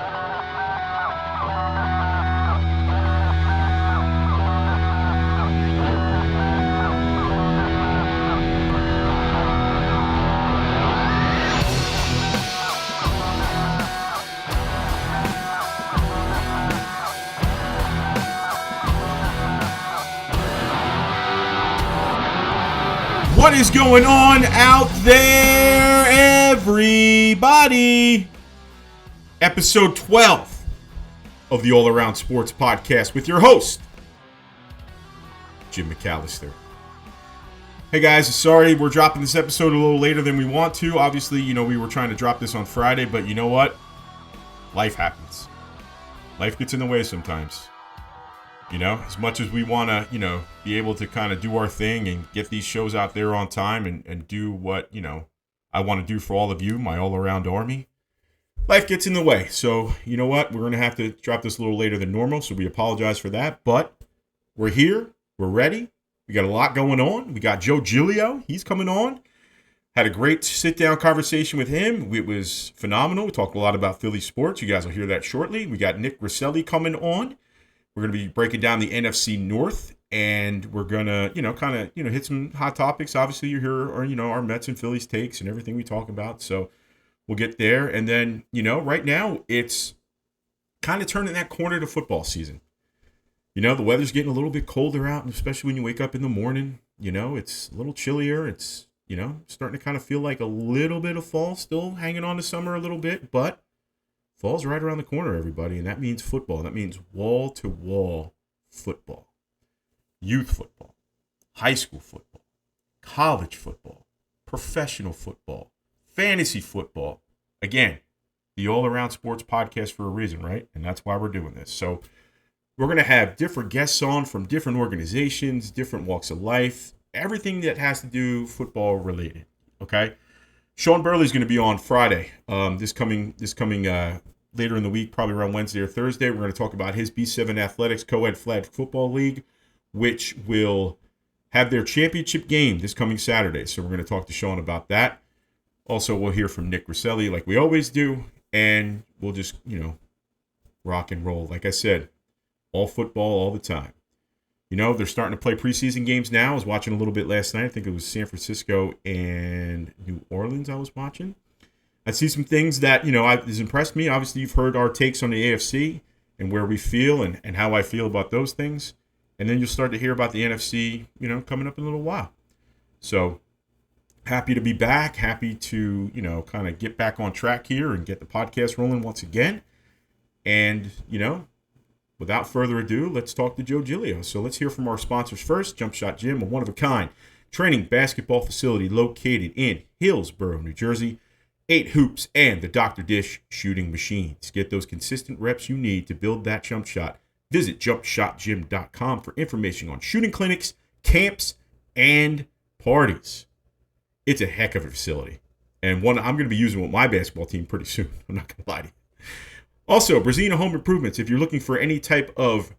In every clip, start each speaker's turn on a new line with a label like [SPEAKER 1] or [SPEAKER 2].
[SPEAKER 1] What is going on out there, everybody? Episode 12 of the All Around Sports Podcast with your host, Jim McAllister. Hey guys, sorry we're dropping this episode a little later than we want to. Obviously, we were trying to drop this on Friday, but you know what? Life happens. Life gets in the way sometimes. As much as we want to, be able to kind of do our thing and get these shows out there on time and do what, I want to do for all of you, my all-around army, life gets in the way. So, you know what? We're going to have to drop this a little later than normal, so we apologize for that. But we're here. We're ready. We got a lot going on. We got Joe Giglio. He's coming on. Had a great sit-down conversation with him. It was phenomenal. We talked a lot about Philly sports. You guys will hear that shortly. We got Nick Rosselli coming on. We're going to be breaking down the NFC North, and we're going to, hit some hot topics. Obviously, you hear our Mets and Phillies takes and everything we talk about. So we'll get there. And then, right now it's kind of turning that corner to football season. The weather's getting a little bit colder out, and especially when you wake up in the morning, it's a little chillier. It's, starting to kind of feel like a little bit of fall, still hanging on to summer a little bit, but fall's right around the corner, everybody, and that means football. That means wall-to-wall football, youth football, high school football, college football, professional football, fantasy football. Again, the all-around sports podcast for a reason, right? And that's why we're doing this. So we're going to have different guests on from different organizations, different walks of life, everything that has to do football related, okay? Sean Burley's going to be on Friday, this coming later in the week, probably around Wednesday or Thursday. We're going to talk about his B7 Athletics Co-Ed Flag Football League, which will have their championship game this coming Saturday. So we're going to talk to Sean about that. Also, we'll hear from Nick Rosselli like we always do, and we'll just, rock and roll. Like I said, all football all the time. They're starting to play preseason games now. I was watching a little bit last night. I think it was San Francisco and New Orleans I was watching. I see some things that, has impressed me. Obviously, you've heard our takes on the AFC and where we feel and how I feel about those things. And then you'll start to hear about the NFC, coming up in a little while. So happy to be back. Happy to, kind of get back on track here and get the podcast rolling once again. And, without further ado, let's talk to Joe Giglio. So let's hear from our sponsors first. Jump Shot Gym, a one-of-a-kind training basketball facility located in Hillsborough, New Jersey. 8 hoops and the Dr. Dish shooting machines. Get those consistent reps you need to build that jump shot. Visit jumpshotgym.com for information on shooting clinics, camps, and parties. It's a heck of a facility. And one I'm going to be using with my basketball team pretty soon. I'm not going to lie to you. Also, Brazina Home Improvements. If you're looking for any type of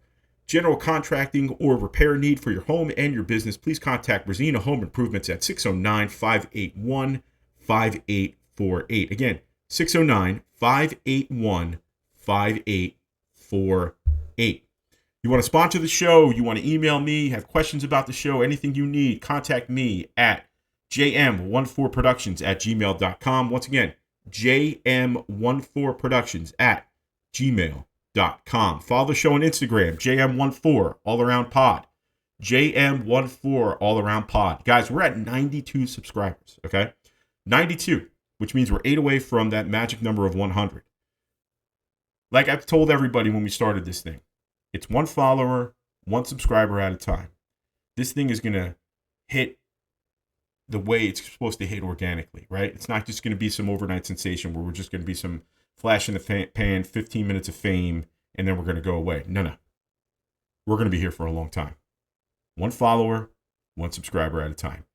[SPEAKER 1] general contracting or repair need for your home and your business, please contact Brazina Home Improvements at 609-581-5848. Again, 609-581-5848. You want to sponsor the show, you want to email me, have questions about the show, anything you need, contact me at jm14productions@gmail.com. Once again, jm14productions@gmail.com. Follow the show on Instagram, jm14 all around pod. jm14 all around pod. Guys, we're at 92 subscribers, okay? 92, which means we're 8 away from that magic number of 100. Like I've told everybody when we started this thing, it's one follower, one subscriber at a time. This thing is going to hit the way it's supposed to hit organically, right? It's not just going to be some overnight sensation where we're just going to be some flash in the pan, 15 minutes of fame, and then we're going to go away. No. We're going to be here for a long time. One follower, one subscriber at a time.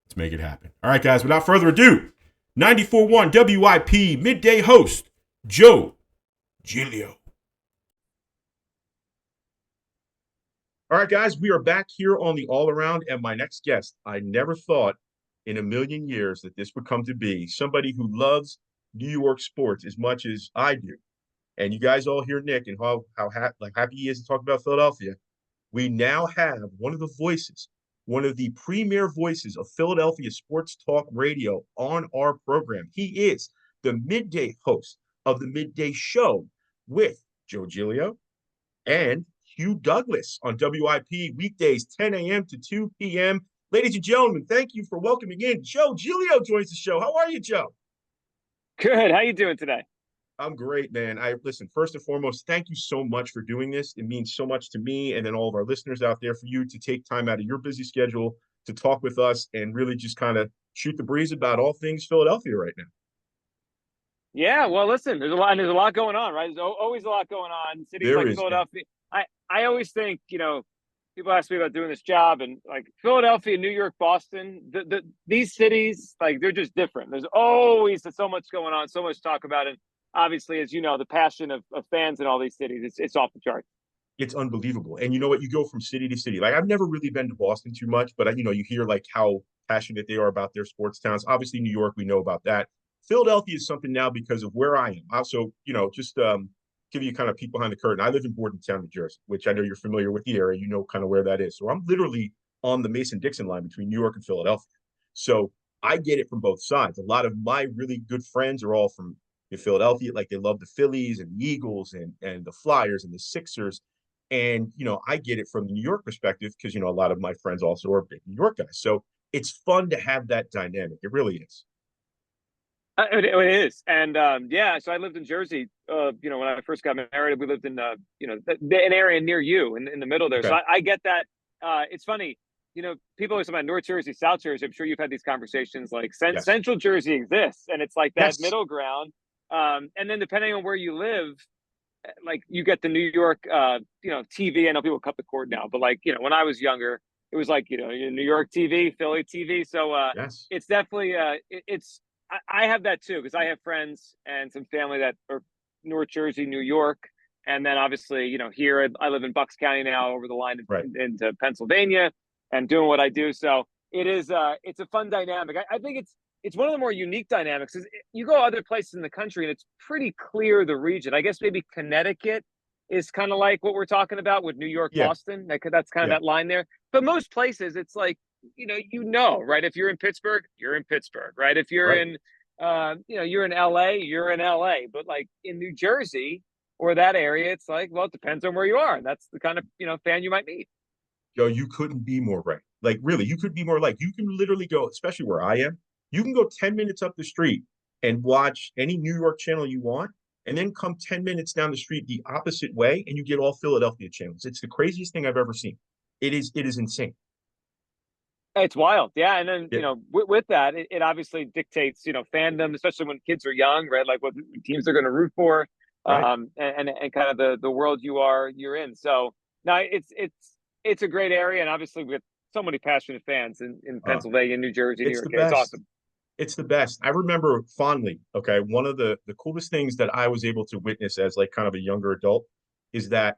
[SPEAKER 1] Let's make it happen. All right, guys, without further ado, 94.1 WIP midday host, Joe Giglio. All right, guys, we are back here on the All Around, and my next guest, I never thought in a million years that this would come to be somebody who loves New York sports as much as I do. and you guys all hear Nick and like happy he is to talk about Philadelphia. We now have one of the voices, one of the premier voices of Philadelphia sports talk radio on our program. He is the midday host of the Midday Show with Joe Giglio and Hugh Douglas on WIP weekdays 10 a.m. to 2 p.m. Ladies and gentlemen, thank you for welcoming in Joe Giglio joins the show. How are you, Joe?
[SPEAKER 2] Good. How you doing today?
[SPEAKER 1] I'm great, man. I listen, first and foremost, thank you so much for doing this. It means so much to me and then all of our listeners out there for you to take time out of your busy schedule to talk with us and really just kind of shoot the breeze about all things Philadelphia right now.
[SPEAKER 2] Yeah. Well, listen, there's a lot going on, right? There's always a lot going on. Cities
[SPEAKER 1] There
[SPEAKER 2] like
[SPEAKER 1] is, man.
[SPEAKER 2] Philadelphia. I always think, people ask me about doing this job, and like Philadelphia, New York, Boston, these cities, like they're just different. There's always so much going on, so much to talk about, and obviously, as you know, the passion of fans in all these cities, it's off the charts.
[SPEAKER 1] It's unbelievable. And you know what? You go from city to city. Like I've never really been to Boston too much, but you hear like how passionate they are about their sports towns. Obviously, New York, we know about that. Philadelphia is something now because of where I am. Also, just give you kind of peek behind the curtain. I live in Bordentown, New Jersey, which I know you're familiar with the area. You know kind of where that is. So I'm literally on the Mason-Dixon line between New York and Philadelphia. So I get it from both sides. A lot of my really good friends are all from Philadelphia. Like they love the Phillies and the Eagles and the Flyers and the Sixers. And, I get it from the New York perspective because, a lot of my friends also are big New York guys. So it's fun to have that dynamic. It really is.
[SPEAKER 2] It is, and yeah. So I lived in Jersey. When I first got married, we lived in an area near you in the middle there. So
[SPEAKER 1] Okay.
[SPEAKER 2] I get that. It's funny. People always talk about North Jersey, South Jersey. I'm sure you've had these conversations. Like
[SPEAKER 1] Yes.
[SPEAKER 2] Central Jersey exists, and it's like that
[SPEAKER 1] Yes.
[SPEAKER 2] middle ground. And then depending on where you live, like you get the New York, TV. I know people cut the cord now, but like when I was younger, it was like New York TV, Philly TV. So
[SPEAKER 1] Yes.
[SPEAKER 2] it's definitely it's I have that too because I have friends and some family that are North Jersey, New York, and then obviously here I live in Bucks County now, over the line
[SPEAKER 1] Right.
[SPEAKER 2] into Pennsylvania, and doing what I do. So it's a fun dynamic. I think it's one of the more unique dynamics. Is you go other places in the country and it's pretty clear the region. I guess maybe Connecticut is kind of like what we're talking about with New York,
[SPEAKER 1] Yeah.
[SPEAKER 2] Boston. That's kind of
[SPEAKER 1] Yeah.
[SPEAKER 2] that line there. But most places, it's like right? If you're in Pittsburgh, you're in Pittsburgh, right? If you're
[SPEAKER 1] Right.
[SPEAKER 2] in, you're in LA, you're in LA. But like in New Jersey or that area, it's like, well, it depends on where you are, and that's the kind of fan you might meet.
[SPEAKER 1] You couldn't be more right. Like really, you could be more like you can literally go, especially where I am, you can go 10 minutes up the street and watch any New York channel you want, and then come 10 minutes down the street the opposite way, and you get all Philadelphia channels. It's the craziest thing I've ever seen. It is insane.
[SPEAKER 2] It's wild, yeah. And then
[SPEAKER 1] Yeah.
[SPEAKER 2] with that, it obviously dictates fandom, especially when kids are young, right? Like what teams they're going to root for,
[SPEAKER 1] Right.
[SPEAKER 2] and kind of the world you're in. So now it's a great area, and obviously with so many passionate fans in
[SPEAKER 1] Uh,
[SPEAKER 2] Pennsylvania, New Jersey, New
[SPEAKER 1] it's
[SPEAKER 2] York.
[SPEAKER 1] the
[SPEAKER 2] It's
[SPEAKER 1] best.
[SPEAKER 2] awesome.
[SPEAKER 1] It's the best. I remember fondly, okay, one of the coolest things that I was able to witness as like kind of a younger adult is that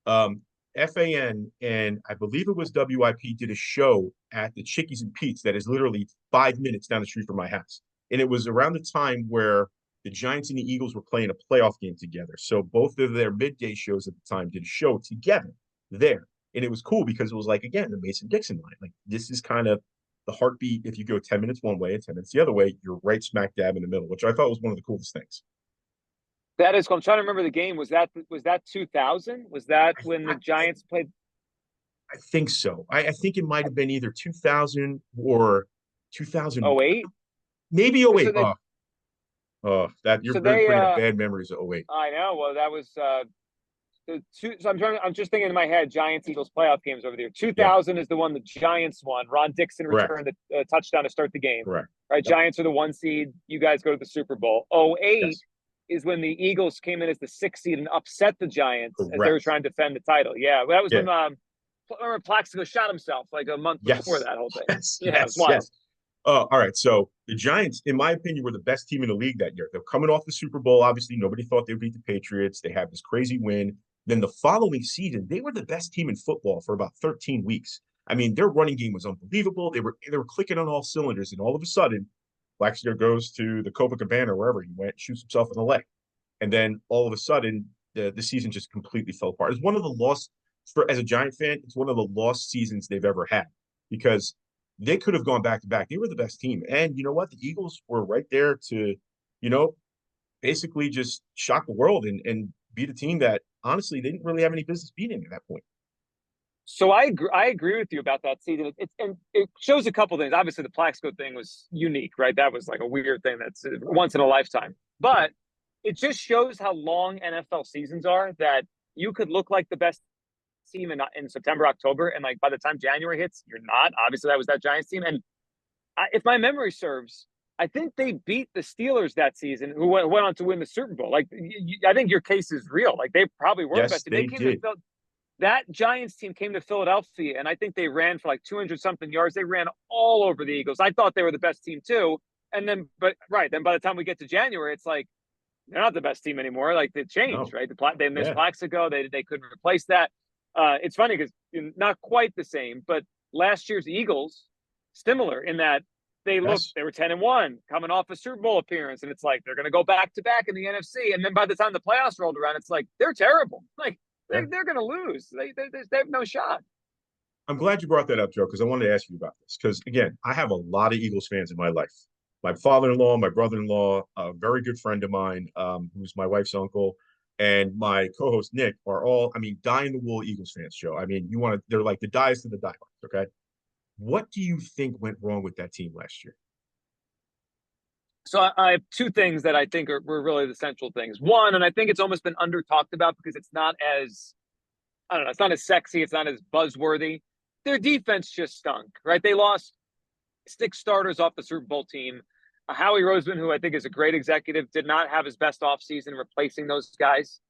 [SPEAKER 1] um FAN and I believe it was WIP did a show at the Chickies and Pete's that is literally 5 minutes down the street from my house. And it was around the time where the Giants and the Eagles were playing a playoff game together. So both of their midday shows at the time did a show together there. And it was cool because it was like, again, the Mason-Dixon line. Like this is kind of the heartbeat. If you go 10 minutes one way and 10 minutes the other way, you're right smack dab in the middle, which I thought was one of the coolest things.
[SPEAKER 2] That is cool. I'm trying to remember the game. Was that 2000? Was that when the
[SPEAKER 1] I,
[SPEAKER 2] Giants played?
[SPEAKER 1] I think so. I think it might have been either 2000 or 2000,
[SPEAKER 2] Oh 08.
[SPEAKER 1] maybe oh
[SPEAKER 2] So
[SPEAKER 1] 08.
[SPEAKER 2] they
[SPEAKER 1] That you're
[SPEAKER 2] so they
[SPEAKER 1] bringing up bad memories of oh 08.
[SPEAKER 2] I know. Well, that was the two. So I'm just thinking in my head, Giants Eagles playoff games over there.
[SPEAKER 1] Yeah,
[SPEAKER 2] 2000 is the one the Giants won. Ron Dixon
[SPEAKER 1] correct,
[SPEAKER 2] returned the touchdown to start the game.
[SPEAKER 1] correct.
[SPEAKER 2] Right,
[SPEAKER 1] Yep.
[SPEAKER 2] Giants are the 1 seed. You guys go to the Super Bowl. Oh 08
[SPEAKER 1] Yes,
[SPEAKER 2] is when the Eagles came in as the 6 seed and upset the Giants as they were
[SPEAKER 1] correct.
[SPEAKER 2] trying to defend the title. Yeah, well, that was
[SPEAKER 1] Yeah,
[SPEAKER 2] when remember Plaxico shot himself like a month before
[SPEAKER 1] yes,
[SPEAKER 2] that whole thing.
[SPEAKER 1] yes,
[SPEAKER 2] Yeah, it was
[SPEAKER 1] yes,
[SPEAKER 2] wild.
[SPEAKER 1] yes. All right. So the Giants, in my opinion, were the best team in the league that year. They're coming off the Super Bowl. Obviously, nobody thought they would beat the Patriots. They had this crazy win. Then the following season, they were the best team in football for about 13 weeks. I mean, their running game was unbelievable. They were clicking on all cylinders, and all of a sudden, Blackshear goes to the Copacabana, wherever he went, shoots himself in the leg.
[SPEAKER 3] And then all of a sudden, the season just completely fell apart. It's one of the lost for as a Giant fan. It's one of the lost seasons they've ever had because they could have gone back to back. They were the best team, and you know what? The Eagles were right there to, you know, basically just shock the world and beat a team that honestly they didn't really have any business beating at that point.
[SPEAKER 2] So I agree with you about that season. And it shows a couple things. Obviously, the Plaxico thing was unique, right? That was like a weird thing that's once in a lifetime. But it just shows how long NFL seasons are. That you could look like the best team in September, October, and like by the time January hits, you're not. Obviously, that was that Giants team. And if my memory serves, I think they beat the Steelers that season, who went on to win the Super Bowl. Like, I think your case is real. Like, they probably were the
[SPEAKER 3] Yes,
[SPEAKER 2] best team.
[SPEAKER 3] they
[SPEAKER 2] They came
[SPEAKER 3] did.
[SPEAKER 2] to that Giants team came to Philadelphia, and I think they ran for like 200 something yards. They ran all over the Eagles. I thought they were the best team too. And then, then by the time we get to January, it's like they're not the best team anymore. Like they changed,
[SPEAKER 3] No,
[SPEAKER 2] right? They missed
[SPEAKER 3] yeah,
[SPEAKER 2] Plaxico. They couldn't replace that. It's funny because not quite the same, but last year's Eagles similar in that they
[SPEAKER 3] yes,
[SPEAKER 2] were 10-1 coming off a Super Bowl appearance, and it's like they're going to go back to back in the NFC. And then by the time the playoffs rolled around, it's like they're terrible. Like
[SPEAKER 3] yeah.
[SPEAKER 2] they're going to lose. They have no shot.
[SPEAKER 3] I'm glad you brought that up, Joe, because I wanted to ask you about this. Because again, I have a lot of Eagles fans in my life. My father-in-law, my brother-in-law, a very good friend of mine, who's my wife's uncle, and my co-host Nick are all, I mean, die-in-the-wool Eagles fans, Joe. I mean, they're like the diest of the diehards. Okay, what do you think went wrong with that team last year?
[SPEAKER 2] So I have two things that I think were really the central things. One, and I think it's almost been under talked about because it's not as I don't know, it's not as sexy, it's not as buzzworthy. Their defense just stunk, right? They lost 6 starters off the Super Bowl team. Howie Roseman, who I think is a great executive, did not have his best offseason replacing those guys.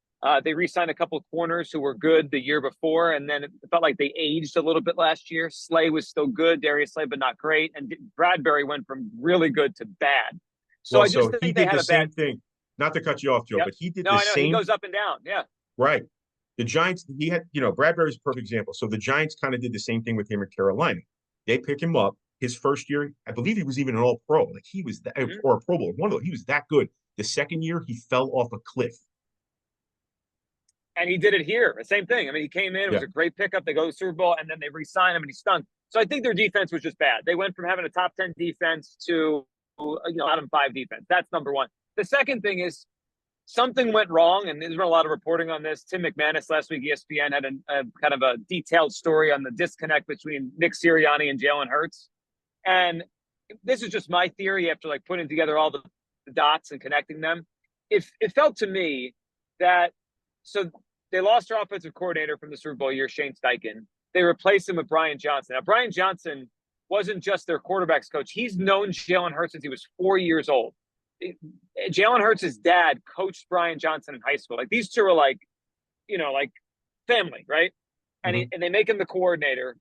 [SPEAKER 2] They re-signed a couple of corners who were good the year before, and then it felt like they aged a little bit last year. Slay was still good, Darius Slay, but not great. And Bradbury went from really good to bad. So
[SPEAKER 3] Well,
[SPEAKER 2] I just
[SPEAKER 3] so he
[SPEAKER 2] think they
[SPEAKER 3] did
[SPEAKER 2] had
[SPEAKER 3] the
[SPEAKER 2] a bad.
[SPEAKER 3] same thing. Not to cut you off, Joe,
[SPEAKER 2] Yep.
[SPEAKER 3] but he did
[SPEAKER 2] No,
[SPEAKER 3] the
[SPEAKER 2] I know he
[SPEAKER 3] same.
[SPEAKER 2] goes up and down. Yeah.
[SPEAKER 3] Right. The Giants, he had, Bradbury's a perfect example. So the Giants kind of did the same thing with him in Carolina. They pick him up his first year. I believe he was even an all pro. Like he was that,
[SPEAKER 2] Mm-hmm.
[SPEAKER 3] or a Pro Bowl. One of those. He was that good. The second year, he fell off a cliff.
[SPEAKER 2] And he did it here. Same thing. I mean, he came in, it was
[SPEAKER 3] Yeah.
[SPEAKER 2] a great pickup. They go to the Super Bowl, and then they re-sign him, and he stunk. So I think their defense was just bad. They went from having a top 10 defense to bottom 5 defense. That's number one. The second thing is something went wrong, and there's been a lot of reporting on this. Tim McManus last week, ESPN had a kind of a detailed story on the disconnect between Nick Sirianni and Jalen Hurts. And this is just my theory after like putting together all the dots and connecting them. If it felt to me that so they lost their offensive coordinator from the Super Bowl year, Shane Steichen. They replaced him with Brian Johnson. Now, Brian Johnson wasn't just their quarterbacks coach. He's known Jalen Hurts since he was 4 years old. Jalen Hurts' dad coached Brian Johnson in high school. Like these two are like, like family, right? And
[SPEAKER 3] Mhm.
[SPEAKER 2] and they make him the coordinator.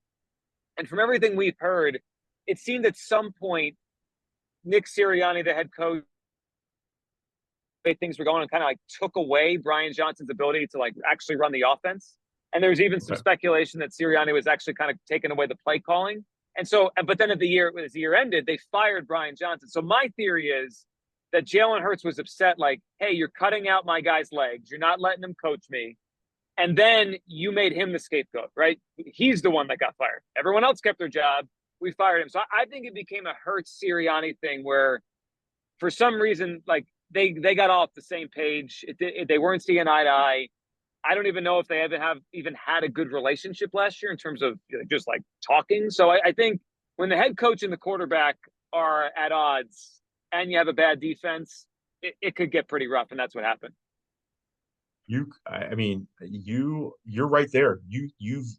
[SPEAKER 2] And from everything we've heard, it seemed at some point Nick Sirianni, the head coach, way things were going and kind of like took away Brian Johnson's ability to like actually run the offense. And there was even some
[SPEAKER 3] Okay.
[SPEAKER 2] speculation that Sirianni was actually kind of taking away the play calling. And so, but then as the year ended, they fired Brian Johnson. So my theory is that Jalen Hurts was upset, like, hey, you're cutting out my guy's legs. You're not letting him coach me. And then you made him the scapegoat, right? He's the one that got fired. Everyone else kept their job. We fired him. So I think it became a Hurts Sirianni thing where for some reason, like they got off the same page. They weren't seeing eye to eye. I don't even know if they even had a good relationship last year in terms of just like talking. So I think when the head coach and the quarterback are at odds and you have a bad defense, it could get pretty rough. And that's what happened.
[SPEAKER 3] I mean, you're right there. You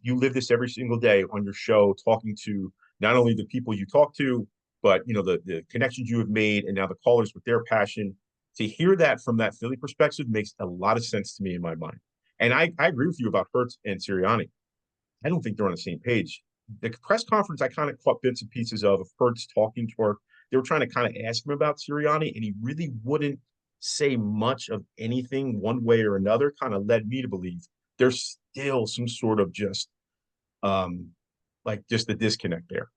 [SPEAKER 3] live this every single day on your show, talking to not only the people you talk to, but the connections you have made, and now the callers with their passion. To hear that from that Philly perspective makes a lot of sense to me in my mind. And I agree with you about Hurts and Sirianni. I don't think they're on the same page. The press conference I kind of caught bits and pieces of Hurts talking to her. They were trying to kind of ask him about Sirianni, and he really wouldn't say much of anything one way or another. Kind of led me to believe there's still some sort of just like just a disconnect there.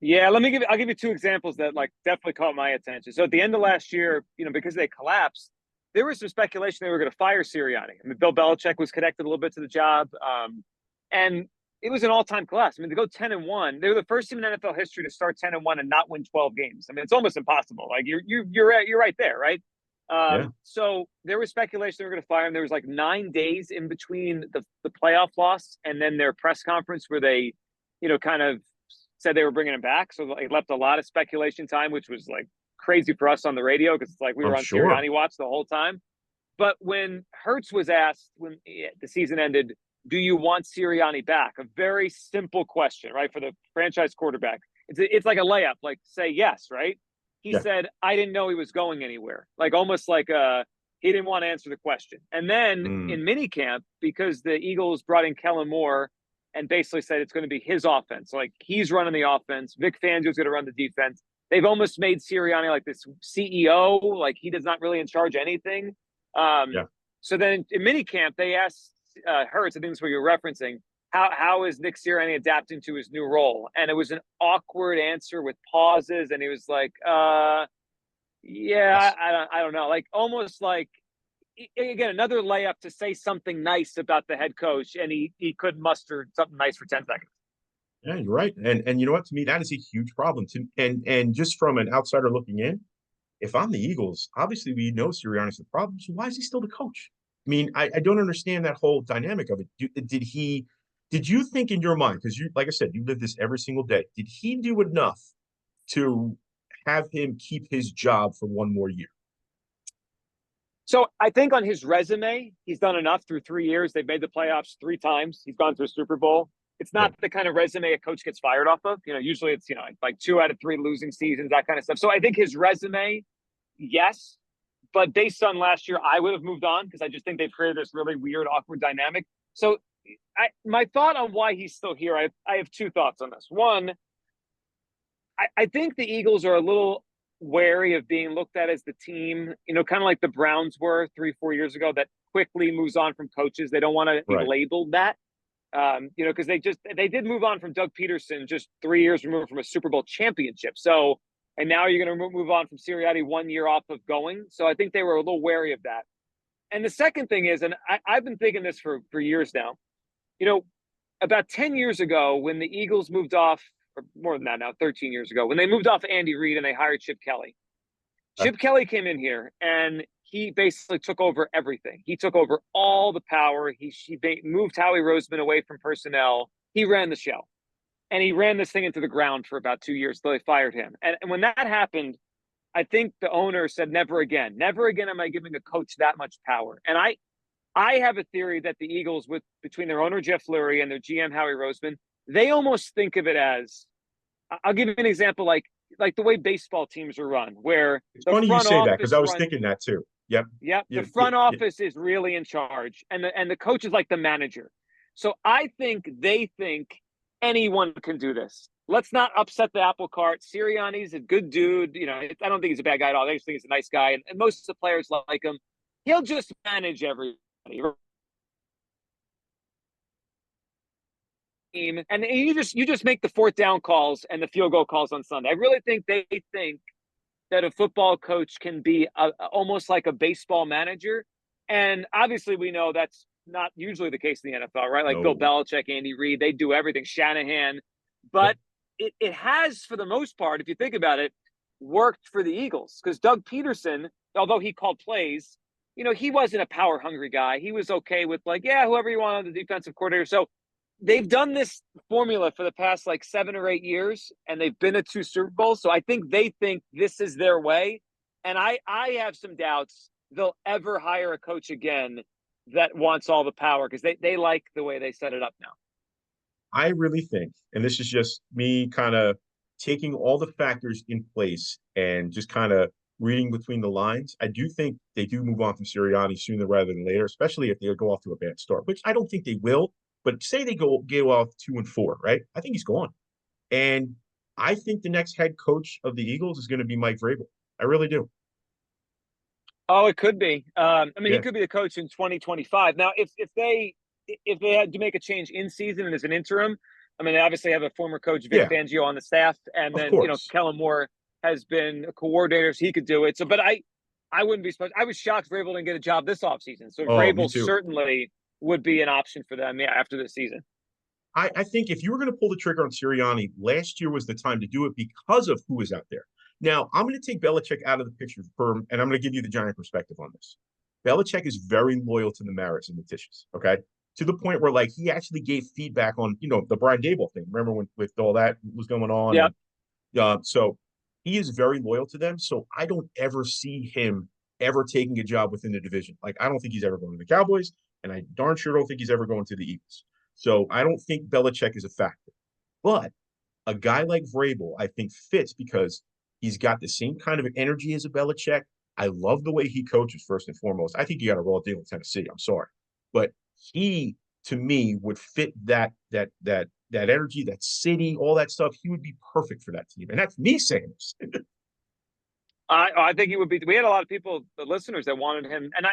[SPEAKER 2] Yeah, I'll give you two examples that like definitely caught my attention. So at the end of last year, because they collapsed, there was some speculation they were going to fire Sirianni. I mean, Bill Belichick was connected a little bit to the job, and it was an all-time collapse. I mean, to go 10-1, they were the first team in NFL history to start 10-1 and not win 12 games. I mean, it's almost impossible. Like you're right there, right?
[SPEAKER 3] Yeah.
[SPEAKER 2] So there was speculation they were going to fire him. There was like 9 days in between the playoff loss and then their press conference where they, kind of said they were bringing him back. So it left a lot of speculation time, which was like crazy for us on the radio because it's like we were on
[SPEAKER 3] sure.
[SPEAKER 2] Sirianni watch the whole time. But when Hurts was asked when the season ended, do you want Sirianni back? A very simple question, right? For the franchise quarterback. It's like a layup, like say yes, right? He said, I didn't know he was going anywhere. Like almost like he didn't want to answer the question. And then in minicamp, because the Eagles brought in Kellen Moore and basically said it's going to be his offense. Like he's running the offense. Vic Fangio's going to run the defense. They've almost made Sirianni like this CEO, like he does not really in charge of anything. So then in minicamp, they asked Hurts, I think that's what you're referencing, how is Nick Sirianni adapting to his new role? And it was an awkward answer with pauses. And he was like, I don't know. Like almost like, again, another layup to say something nice about the head coach. And he couldn't muster something nice for 10 seconds.
[SPEAKER 3] Yeah, you're right. And you know what? To me, that is a huge problem. And just from an outsider looking in, if I'm the Eagles, obviously we know Sirianni's the problem. So why is he still the coach? I mean, I don't understand that whole dynamic of it. Did you think in your mind, because you, like I said, you live this every single day, did he do enough to have him keep his job for one more year?
[SPEAKER 2] So I think on his resume, he's done enough through 3 years. They've made the playoffs 3 times. He's gone to a Super Bowl. It's not the kind of resume a coach gets fired off of. Usually it's, like 2 out of 3 losing seasons, that kind of stuff. So I think his resume, yes. But based on last year, I would have moved on because I just think they've created this really weird, awkward dynamic. So my thought on why he's still here, I have 2 thoughts on this. One, I think the Eagles are a little wary of being looked at as the team, kind of like the Browns were 3-4 years ago, that quickly moves on from coaches. They don't want to be labeled that, because they did move on from Doug Peterson just 3 years removed from a Super Bowl championship. So, and now you're going to move on from Sirianni 1 year off of going. So I think they were a little wary of that. And the second thing is, and I've been thinking this for years now, about 10 years ago when the Eagles moved off, or more than that now, 13 years ago, when they moved off Andy Reid and they hired Chip Kelly. Chip Kelly came in here and he basically took over everything. He took over all the power. He moved Howie Roseman away from personnel. He ran the show. And he ran this thing into the ground for about 2 years till they fired him. And when that happened, I think the owner said, never again. Never again am I giving a coach that much power. And I have a theory that the Eagles, between their owner, Jeff Lurie, and their GM, Howie Roseman, they almost think of it as, I'll give you an example, like the way baseball teams are run, where
[SPEAKER 3] it's funny you say that because I was thinking that too. Yep.
[SPEAKER 2] The front office is really in charge, and the coach is like the manager. So I think they think anyone can do this. Let's not upset the apple cart. Sirianni's a good dude. I don't think he's a bad guy at all. I just think he's a nice guy, and most of the players like him. He'll just manage everybody. And you just make the 4th down calls and the field goal calls on Sunday. I really think they think that a football coach can be almost like a baseball manager. And obviously we know that's not usually the case in the NFL, right? Like Bill Belichick, Andy Reid, they do everything, Shanahan. But it has, for the most part, if you think about it, worked for the Eagles. Because Doug Peterson, although he called plays, he wasn't a power-hungry guy. He was okay with whoever you want on the defensive coordinator. So they've done this formula for the past 7 or 8 years, and they've been to 2 Super Bowls. So I think they think this is their way. And I have some doubts they'll ever hire a coach again that wants all the power because they like the way they set it up now.
[SPEAKER 3] I really think, and this is just me kind of taking all the factors in place and just kind of reading between the lines, I do think they do move on from Sirianni sooner rather than later, especially if they go off to a bad start, which I don't think they will. But say they go off 2-4, right? I think he's gone. And I think the next head coach of the Eagles is going to be Mike Vrabel. I really do.
[SPEAKER 2] Oh, it could be. He could be the coach in 2025. Now, if they had to make a change in season and as an interim, they obviously have a former coach, Vic Fangio, on the staff. And then, Kellen Moore has been a coordinator, so he could do it. So, but I wouldn't be surprised. I was shocked Vrabel didn't get a job this offseason. So
[SPEAKER 3] Oh, me
[SPEAKER 2] Vrabel
[SPEAKER 3] too.
[SPEAKER 2] certainly would be an option for them, yeah, after this season.
[SPEAKER 3] I think if you were going to pull the trigger on Sirianni, last year was the time to do it because of who is out there. Now, I'm going to take Belichick out of the picture and I'm going to give you the Giant perspective on this. Belichick is very loyal to the Marits and the Tisches, okay? To the point where, like, he actually gave feedback on, the Brian Dable thing. Remember when with all that was going on?
[SPEAKER 2] Yeah.
[SPEAKER 3] And, so he is very loyal to them. So I don't ever see him ever taking a job within the division. Like, I don't think he's ever going to the Cowboys, and I darn sure don't think he's ever going to the Eagles. So I don't think Belichick is a factor. But a guy like Vrabel, I think, fits because he's got the same kind of energy as a Belichick. I love the way he coaches, first and foremost. I think he got a raw deal in Tennessee. I'm sorry. But he, to me, would fit that energy, that city, all that stuff. He would be perfect for that team. And that's me saying this.
[SPEAKER 2] I think he would be. We had a lot of people, the listeners, that wanted him, and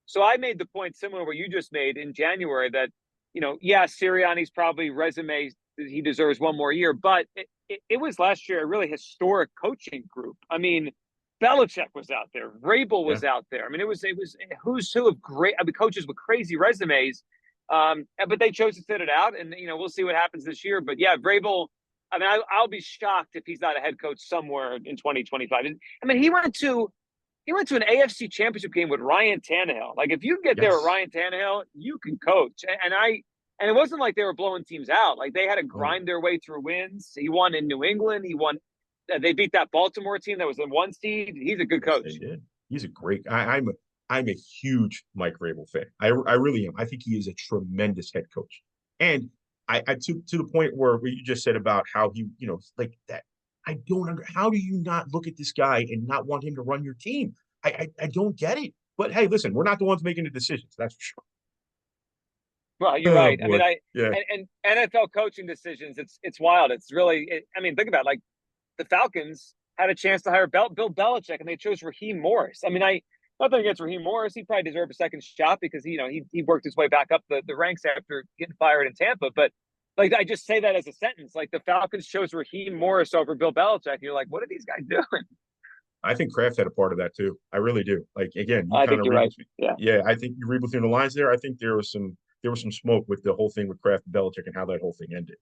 [SPEAKER 2] so I made the point similar to what you just made in January that, yeah, Sirianni's probably resume, he deserves one more year, but it was last year a really historic coaching group. I mean, Belichick was out there, Vrabel was out there. I mean, it was who's who of great, coaches with crazy resumes, but they chose to sit it out, and we'll see what happens this year. But yeah, Vrabel. I mean, I'll be shocked if he's not a head coach somewhere in 2025. I mean, he went to an AFC Championship game with Ryan Tannehill. Like, if you get there with Ryan Tannehill, you can coach. And it wasn't like they were blowing teams out. Like, they had to grind their way through wins. He won in New England. He won. They beat that Baltimore team that was in 1 seed. He's a good coach.
[SPEAKER 3] They did. He's a great. I'm a huge Mike Vrabel fan. I really am. I think he is a tremendous head coach. And I to the point where you just said about how he, like that. I don't under. How do you not look at this guy and not want him to run your team? I don't get it. But hey, listen, we're not the ones making the decisions. That's for sure.
[SPEAKER 2] Well, you're right.
[SPEAKER 3] Boy.
[SPEAKER 2] I mean, and NFL coaching decisions, it's wild. It's really. I mean, think about it. Like, the Falcons had a chance to hire Bill Belichick, and they chose Raheem Morris. I mean, nothing against Raheem Morris. He probably deserved a second shot because he worked his way back up the ranks after getting fired in Tampa. But, like, I just say that as a sentence. Like, the Falcons chose Raheem Morris over Bill Belichick. And you're like, what are these guys doing?
[SPEAKER 3] I think Kraft had a part of that too. I really do. Like, again,
[SPEAKER 2] I think you're right.
[SPEAKER 3] Yeah, I think you read between the lines there. I think there was some smoke with the whole thing with Kraft and Belichick and how that whole thing ended.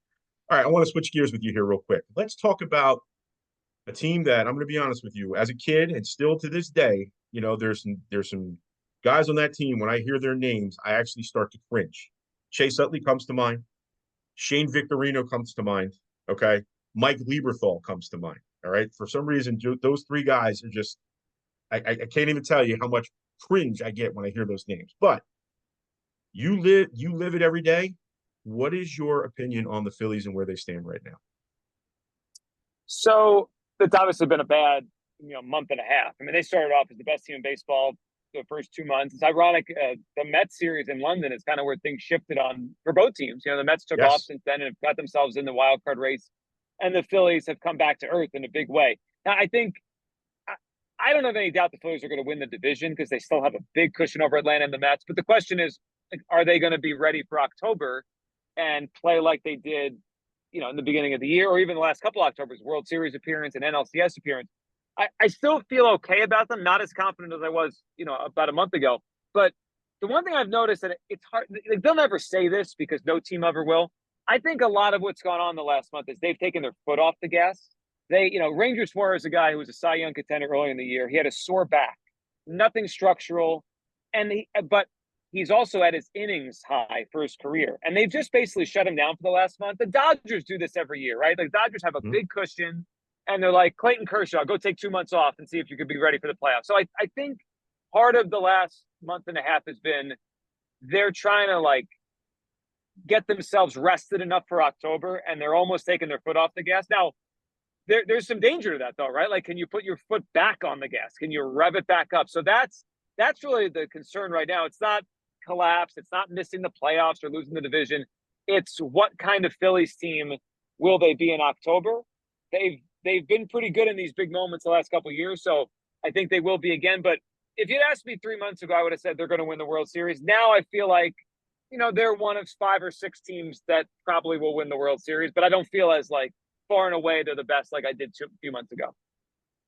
[SPEAKER 3] All right, I want to switch gears with you here real quick. Let's talk about a team that, I'm going to be honest with you, as a kid and still to this day, there's some guys on that team. When I hear their names, I actually start to cringe. Chase Utley comes to mind. Shane Victorino comes to mind. Okay. Mike Lieberthal comes to mind. All right. For some reason, those three guys are just, I can't even tell you how much cringe I get when I hear those names. But you live it every day. What is your opinion on the Phillies and where they stand right now?
[SPEAKER 2] So it's obviously been a bad, month and a half. I mean, they started off as the best team in baseball the first 2 months. It's ironic. The Mets series in London is kind of where things shifted on for both teams. The Mets took off since then and have got themselves in the wild card race, and the Phillies have come back to earth in a big way. Now, I think I don't have any doubt the Phillies are going to win the division because they still have a big cushion over Atlanta and the Mets. But the question is, are they going to be ready for October and play like they did, in the beginning of the year, or even the last couple of Octobers, World Series appearance and NLCS appearance? I still feel okay about them, not as confident as I was, about a month ago. But the one thing I've noticed that it's hard, they'll never say this because no team ever will. I think a lot of what's gone on the last month is they've taken their foot off the gas. Ranger Suarez is a guy who was a Cy Young contender early in the year. He had a sore back, nothing structural, but he's also at his innings high for his career. And they've just basically shut him down for the last month. The Dodgers do this every year, right? The Dodgers have a big cushion, and they're like, Clayton Kershaw, go take 2 months off and see if you could be ready for the playoffs. So I think part of the last month and a half has been they're trying to, get themselves rested enough for October, and they're almost taking their foot off the gas. Now, there's some danger to that, though, right? Like, can you put your foot back on the gas? Can you rev it back up? So that's really the concern right now. It's not collapse. It's not missing the playoffs or losing the division. It's what kind of Phillies team will they be in October? They've been pretty good in these big moments the last couple of years, so I think they will be again. But if you'd asked me 3 months ago, I would have said they're going to win the World Series. Now I feel like, they're one of 5 or 6 teams that probably will win the World Series, but I don't feel as far and away they're the best like I did a few months ago.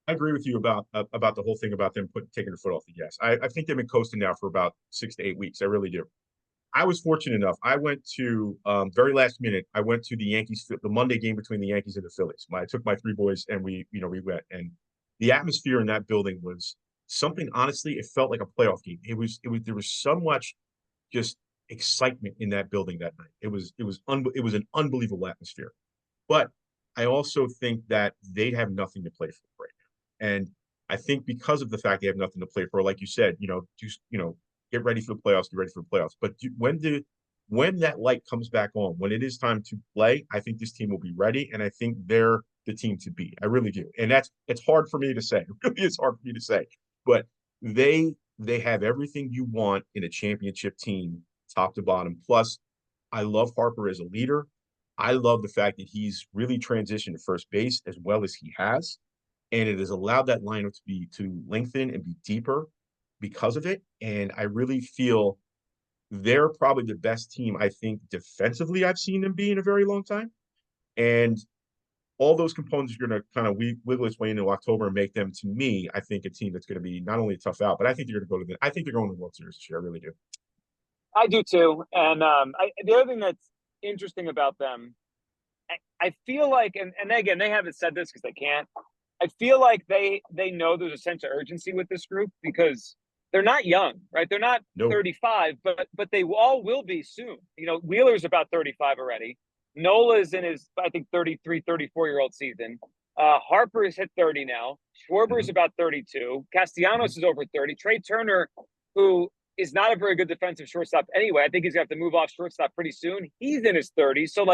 [SPEAKER 3] I agree with you about the whole thing about them taking their foot off the gas. I think they've been coasting now for about 6 to 8 weeks. I really do. I was fortunate enough. I went to very last minute. I went to the Yankees, the Monday game between the Yankees and the Phillies. I took my three boys and we went. And the atmosphere in that building was something. Honestly, it felt like a playoff game. There was so much just excitement in that building that night. It was an unbelievable atmosphere. But I also think that they have nothing to play for right now. And I think because of the fact they have nothing to play for, like you said, just get ready for the playoffs, get ready for the playoffs. But when that light comes back on, when it is time to play, I think this team will be ready, and I think they're the team to beat. I really do, and it's hard for me to say. It really is hard for me to say, but they have everything you want in a championship team, top to bottom. Plus, I love Harper as a leader. I love the fact that he's really transitioned to first base as well as he has, and it has allowed that lineup to lengthen and be deeper because of it. And I really feel they're probably the best team, I think, defensively I've seen them be in a very long time. And all those components are going to kind of wiggle its way into October and make them, to me, I think, a team that's going to be not only a tough out, but I think they're going to go I think they're going to the World Series this year. I really do.
[SPEAKER 2] I do too. And the other thing that's interesting about them, I feel like, and again, they haven't said this because they can't. I feel like they know there's a sense of urgency with this group because they're not young, right? They're not 35, but they all will be soon. Wheeler's about 35 already. Nola's in his, I think, 33, 34-year-old season. Harper has hit 30 now. Schwarber's about 32. Castellanos is over 30. Trey Turner, who is not a very good defensive shortstop anyway, I think he's going to have to move off shortstop pretty soon. He's in his 30s. So,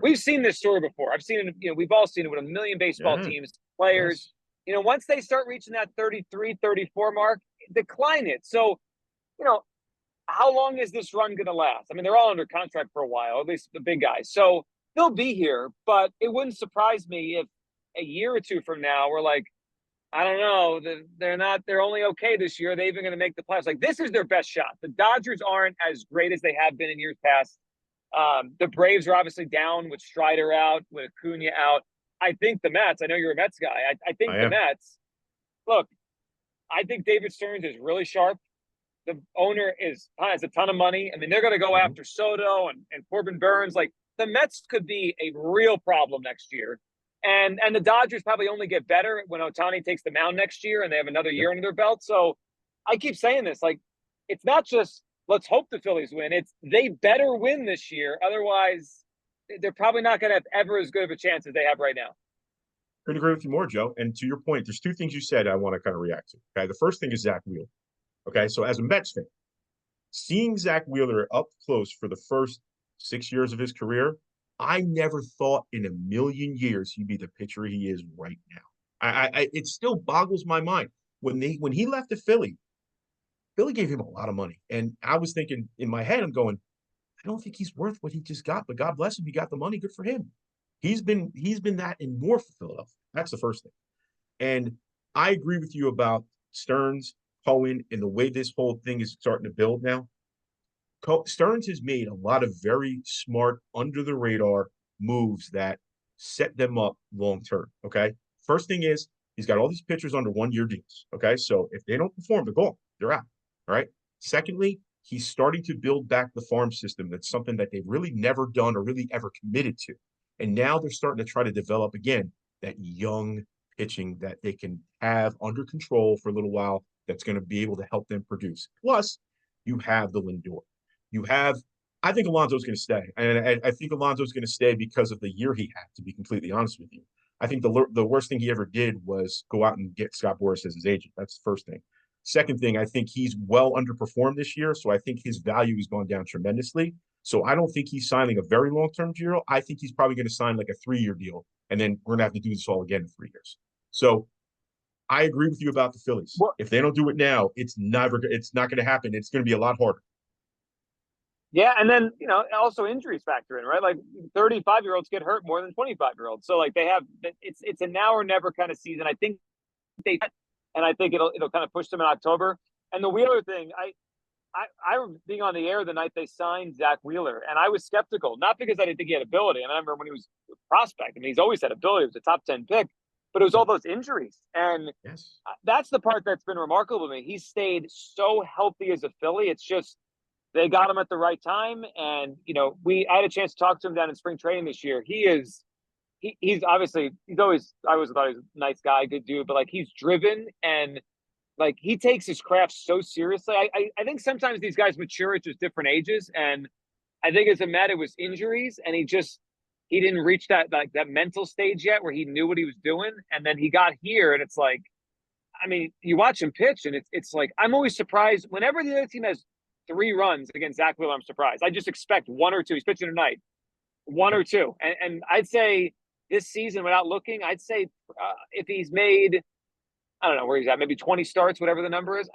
[SPEAKER 2] we've seen this story before. I've seen it, we've all seen it with a million baseball teams, players. Yes. Once they start reaching that 33, 34 mark, decline it. So, how long is this run going to last? I mean, they're all under contract for a while, at least the big guys. So they'll be here, but it wouldn't surprise me if a year or two from now, we're like, I don't know, they're only okay this year. Are they even going to make the playoffs? Like, this is their best shot. The Dodgers aren't as great as they have been in years past. The Braves are obviously down with Strider out, with Acuna out. I think the Mets, I know you're a Mets guy. I think the Mets, look, I think David Stearns is really sharp. The owner has a ton of money. I mean, they're going to go after Soto and Corbin Burns. Like, the Mets could be a real problem next year. And the Dodgers probably only get better when Ohtani takes the mound next year and they have another year under their belt. So I keep saying this, like, it's not just let's hope the Phillies win. It's they better win this year. Otherwise, they're probably not going to have ever as good of a chance as they have right now.
[SPEAKER 3] Couldn't agree with you more, Joe. And to your point, there's two things you said I want to kind of react to. Okay. The first thing is Zach Wheeler. Okay. So as a Mets fan, seeing Zach Wheeler up close for the first 6 years of his career, I never thought in a million years he'd be the pitcher he is right now. It still boggles my mind. When he left the Philly gave him a lot of money. And I was thinking in my head, I'm going, I don't think he's worth what he just got, but God bless him. He got the money. Good for him. He's been that and more for Philadelphia. That's the first thing. And I agree with you about Stearns, Cohen, and the way this whole thing is starting to build now. Stearns has made a lot of very smart, under the radar moves that set them up long term. Okay. First thing is he's got all these pitchers under 1-year deals. Okay. So if they don't perform, they're gone. They're out. All right. Secondly, he's starting to build back the farm system. That's something that they've really never done or really ever committed to. And now they're starting to try to develop again that young pitching that they can have under control for a little while that's going to be able to help them produce. Plus, you have the Lindor. I think Alonso's going to stay. And I think Alonso's going to stay because of the year he had, to be completely honest with you. I think the worst thing he ever did was go out and get Scott Boras as his agent. That's the first thing. Second thing, I think he's well underperformed this year. So I think his value has gone down tremendously. So I don't think he's signing a very long-term deal. I think he's probably going to sign like a 3-year deal. And then we're going to have to do this all again in 3 years. So I agree with you about the Phillies. Well, if they don't do it now, it's not going to happen. It's going to be a lot harder.
[SPEAKER 2] Yeah, and then, also injuries factor in, right? Like 35-year-olds get hurt more than 25-year-olds. So like it's a now or never kind of season. I think it'll kind of push them in October. And the Wheeler thing, I remember being on the air the night they signed Zach Wheeler, and I was skeptical, not because I didn't think he had ability. And I remember when he was a prospect. I mean, he's always had ability. He was a top 10 pick. but it was all those injuries. And
[SPEAKER 3] Yes.
[SPEAKER 2] that's the part that's been remarkable to me. He stayed so healthy as a Philly. It's just they got him at the right time. And, I had a chance to talk to him down in spring training this year. He's obviously, I always thought he was a nice guy, good dude, but like he's driven and like he takes his craft so seriously. I think sometimes these guys mature at just different ages. And I think as a Met, it was injuries, and he didn't reach that mental stage yet where he knew what he was doing. And then he got here, and it's like, I mean, you watch him pitch, and it's like I'm always surprised whenever the other team has 3 runs against Zach Wheeler. I'm surprised. I just expect 1 or 2. He's pitching tonight, 1 or 2, and I'd say this season, without looking, I'd say if he's made, I don't know where he's at, maybe 20 starts, whatever the number is.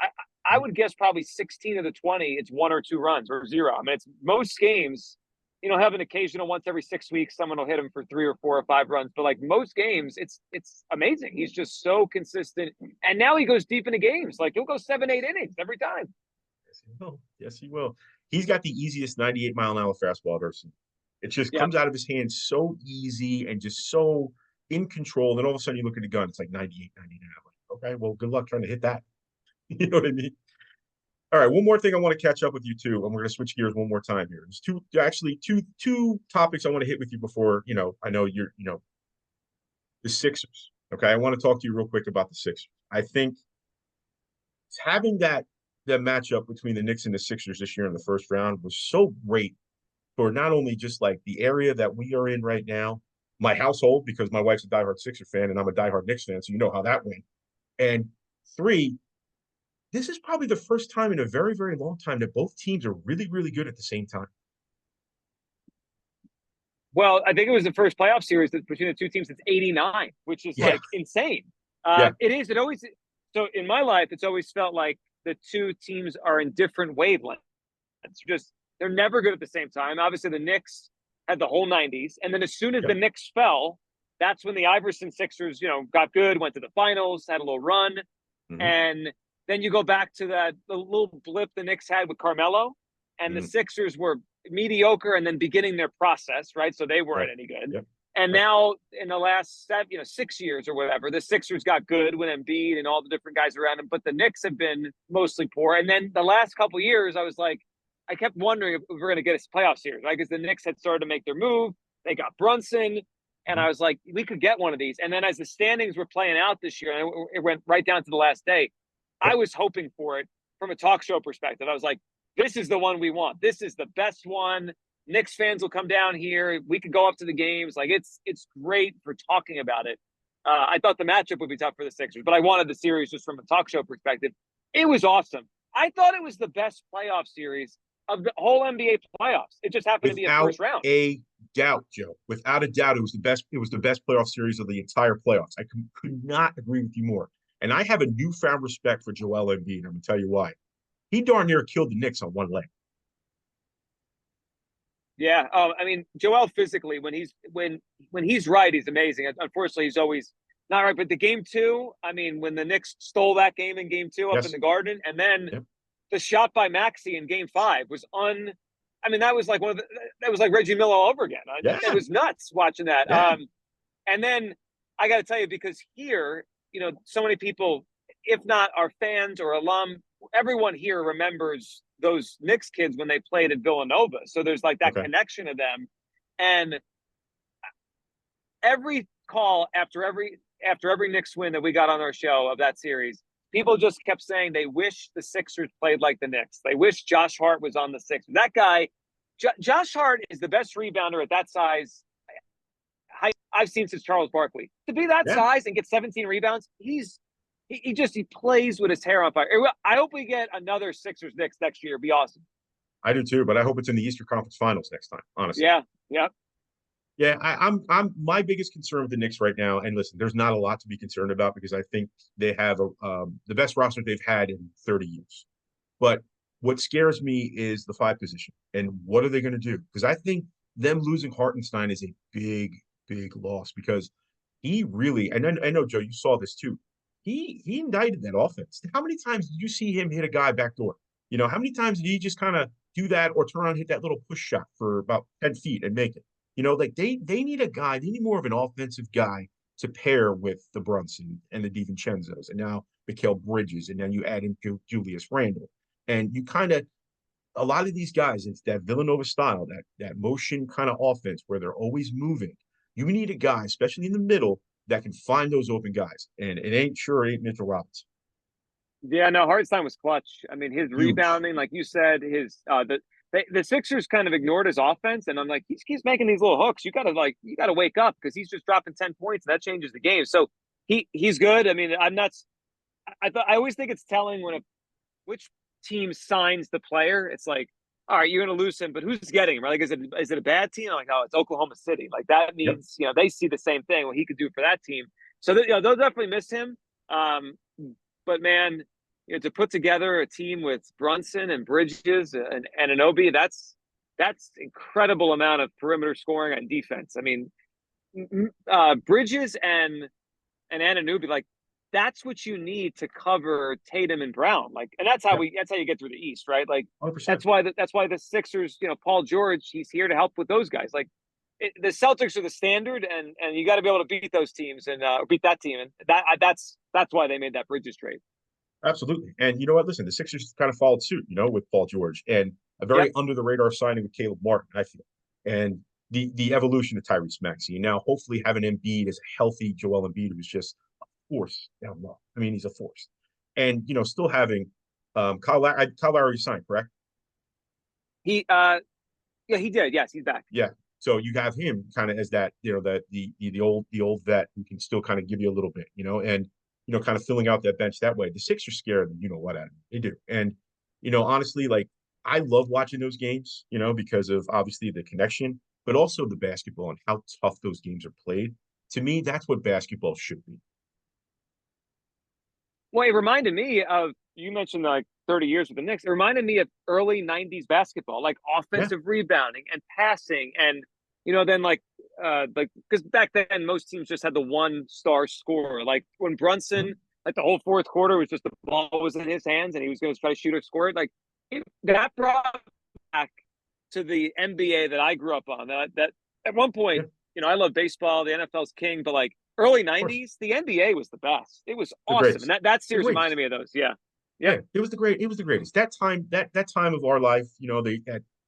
[SPEAKER 2] I would guess probably 16 of the 20, it's 1 or 2 runs or 0. I mean, it's most games, have an occasional once every 6 weeks, someone will hit him for 3 or 4 or 5 runs. But like most games, it's amazing. He's just so consistent. And now he goes deep into games. Like he'll go 7, 8 innings every time.
[SPEAKER 3] Yes, he will. Yes, he will. He's got the easiest 98-mile-an-hour fastball I've ever seen. It just comes out of his hands so easy and just so in control. Then all of a sudden you look at the gun, it's like 98, 99. Okay, well, good luck trying to hit that. You know what I mean? All right, one more thing I want to catch up with you too, and we're going to switch gears one more time here. There's two topics I want to hit with you before, I know you're, the Sixers. Okay, I want to talk to you real quick about the Sixers. I think having that matchup between the Knicks and the Sixers this year in the first round was so great for not only just like the area that we are in right now, my household, because my wife's a diehard Sixer fan and I'm a diehard Knicks fan, so you know how that went. And 3, this is probably the first time in a very, very long time that both teams are really, really good at the same time.
[SPEAKER 2] Well, I think it was the first playoff series between the two teams since '89, which is like insane. It is. It always. So in my life, it's always felt like the two teams are in different wavelengths. It's just they're never good at the same time. Obviously, the Knicks had the whole '90s, and then as soon as the Knicks fell, that's when the Iverson Sixers, got good, went to the finals, had a little run, and then you go back to the little blip the Knicks had with Carmelo, and the Sixers were mediocre and then beginning their process, right? So they weren't any good.
[SPEAKER 3] Yep.
[SPEAKER 2] And now in the last 6 years or whatever, the Sixers got good with Embiid and all the different guys around them, but the Knicks have been mostly poor. And then the last couple of years, I kept wondering if we're going to get a playoff series, right? Because the Knicks had started to make their move. They got Brunson. And I was like, we could get one of these. And then as the standings were playing out this year, and it went right down to the last day, I was hoping for it from a talk show perspective. I was like, this is the one we want. This is the best one. Knicks fans will come down here. We could go up to the games. Like it's great for talking about it. I thought the matchup would be tough for the Sixers, but I wanted the series just from a talk show perspective. It was awesome. I thought it was the best playoff series of the whole NBA playoffs. It just happened to be a first round.
[SPEAKER 3] Without a doubt, Joe. Without a doubt, it was the best. It was the best playoff series of the entire playoffs. I could not agree with you more. And I have a newfound respect for Joel Embiid. I'm going to tell you why. He darn near killed the Knicks on one leg.
[SPEAKER 2] Yeah, I mean, Joel physically, when he's right, he's amazing. Unfortunately, he's always not right. But the game 2, I mean, when the Knicks stole that game in game 2 up in the Garden, and then the shot by Maxey in game 5 was I mean, that was like that was like Reggie Miller all over again. It was nuts watching that.
[SPEAKER 3] Yeah.
[SPEAKER 2] And then I got to tell you, because here, so many people, if not our fans or alum, everyone here remembers those Knicks kids when they played at Villanova. So there's like that connection to them. And every call after every Knicks win that we got on our show of that series, people just kept saying they wish the Sixers played like the Knicks. They wish Josh Hart was on the Sixers. That guy, Josh Hart, is the best rebounder at that size I've seen since Charles Barkley. To be that size and get 17 rebounds, he plays with his hair on fire. I hope we get another Sixers Knicks next year. It'd be awesome.
[SPEAKER 3] I do too, but I hope it's in the Eastern Conference Finals next time, honestly.
[SPEAKER 2] Yeah.
[SPEAKER 3] I'm my biggest concern with the Knicks right now, and listen, there's not a lot to be concerned about because I think they have the best roster they've had in 30 years. But what scares me is the 5 position, and what are they going to do? Because I think them losing Hartenstein is a big, big loss because he really, and I know, Joe, you saw this too. He indicted that offense. How many times did you see him hit a guy backdoor? How many times did he just kind of do that or turn around and hit that little push shot for about 10 feet and make it? Like they need a guy. They need more of an offensive guy to pair with the Brunson and the DiVincenzo's, and now Mikal Bridges, and then you add in Julius Randle, and you kind of a lot of these guys, it's that Villanova style, that motion kind of offense where they're always moving. You need a guy, especially in the middle, that can find those open guys, and it ain't Mitchell Robinson.
[SPEAKER 2] Yeah, no, Hartenstein was clutch. I mean, his
[SPEAKER 3] Huge.
[SPEAKER 2] rebounding, like you said, the Sixers kind of ignored his offense, and I'm like, he keeps making these little hooks. You gotta wake up because he's just dropping 10 points, and that changes the game. So he's good. I mean, I'm not. I always think it's telling when which team signs the player. It's like, all right, you're going to lose him, but who's getting him? Right? Like, is it a bad team? I'm like, oh, it's Oklahoma City. Like that
[SPEAKER 3] Yep.
[SPEAKER 2] means they see the same thing. What he could do for that team. So they'll definitely miss him. But man, to put together a team with Brunson and Bridges and Anunoby, that's incredible amount of perimeter scoring and defense. I mean, Bridges and Anunoby, like that's what you need to cover Tatum and Brown. Like, and that's how
[SPEAKER 3] Yep.
[SPEAKER 2] you get through the East, right? Like
[SPEAKER 3] 100%.
[SPEAKER 2] that's why the Sixers, Paul George, he's here to help with those guys. Like the Celtics are the standard, and you got to be able to beat those teams and beat that team, and that's why they made that Bridges trade.
[SPEAKER 3] Absolutely. And you know what? Listen, the Sixers kind of followed suit, with Paul George, and a very
[SPEAKER 2] Yep.
[SPEAKER 3] under the radar signing with Caleb Martin, I feel. And the evolution of Tyrese Maxey. And now hopefully having Embiid as a healthy Joel Embiid who's just a force down low. I mean, he's a force. And still having Kyle Lowry signed, correct?
[SPEAKER 2] He yeah, he did. Yes, he's back.
[SPEAKER 3] Yeah. So you have him kind of as that, that the old vet who can still kind of give you a little bit, and kind of filling out that bench that way. The Sixers scare them, what out of them. They do. And honestly, like I love watching those games, because of obviously the connection, but also the basketball and how tough those games are played. To me, that's what basketball should be.
[SPEAKER 2] Well, it reminded me of you mentioned like 30 years with the Knicks. It reminded me of early 90s basketball, like
[SPEAKER 3] Yeah.
[SPEAKER 2] offensive rebounding and passing. And, then like, because back then most teams just had the one star scorer. Like when Brunson, like the whole fourth quarter was just the ball was in his hands and he was going to try to shoot or score it. Like that brought back to the NBA that I grew up on. That at one point,
[SPEAKER 3] Yeah.
[SPEAKER 2] I love baseball, the NFL's king, but like early
[SPEAKER 3] Of course.
[SPEAKER 2] 90s, the NBA was the best. It was
[SPEAKER 3] The
[SPEAKER 2] awesome.
[SPEAKER 3] greatest.
[SPEAKER 2] And that
[SPEAKER 3] The
[SPEAKER 2] series
[SPEAKER 3] greatest.
[SPEAKER 2] reminded me of those. Yeah.
[SPEAKER 3] Yeah,
[SPEAKER 2] Yep.
[SPEAKER 3] it was the greatest. That time, that time of our life,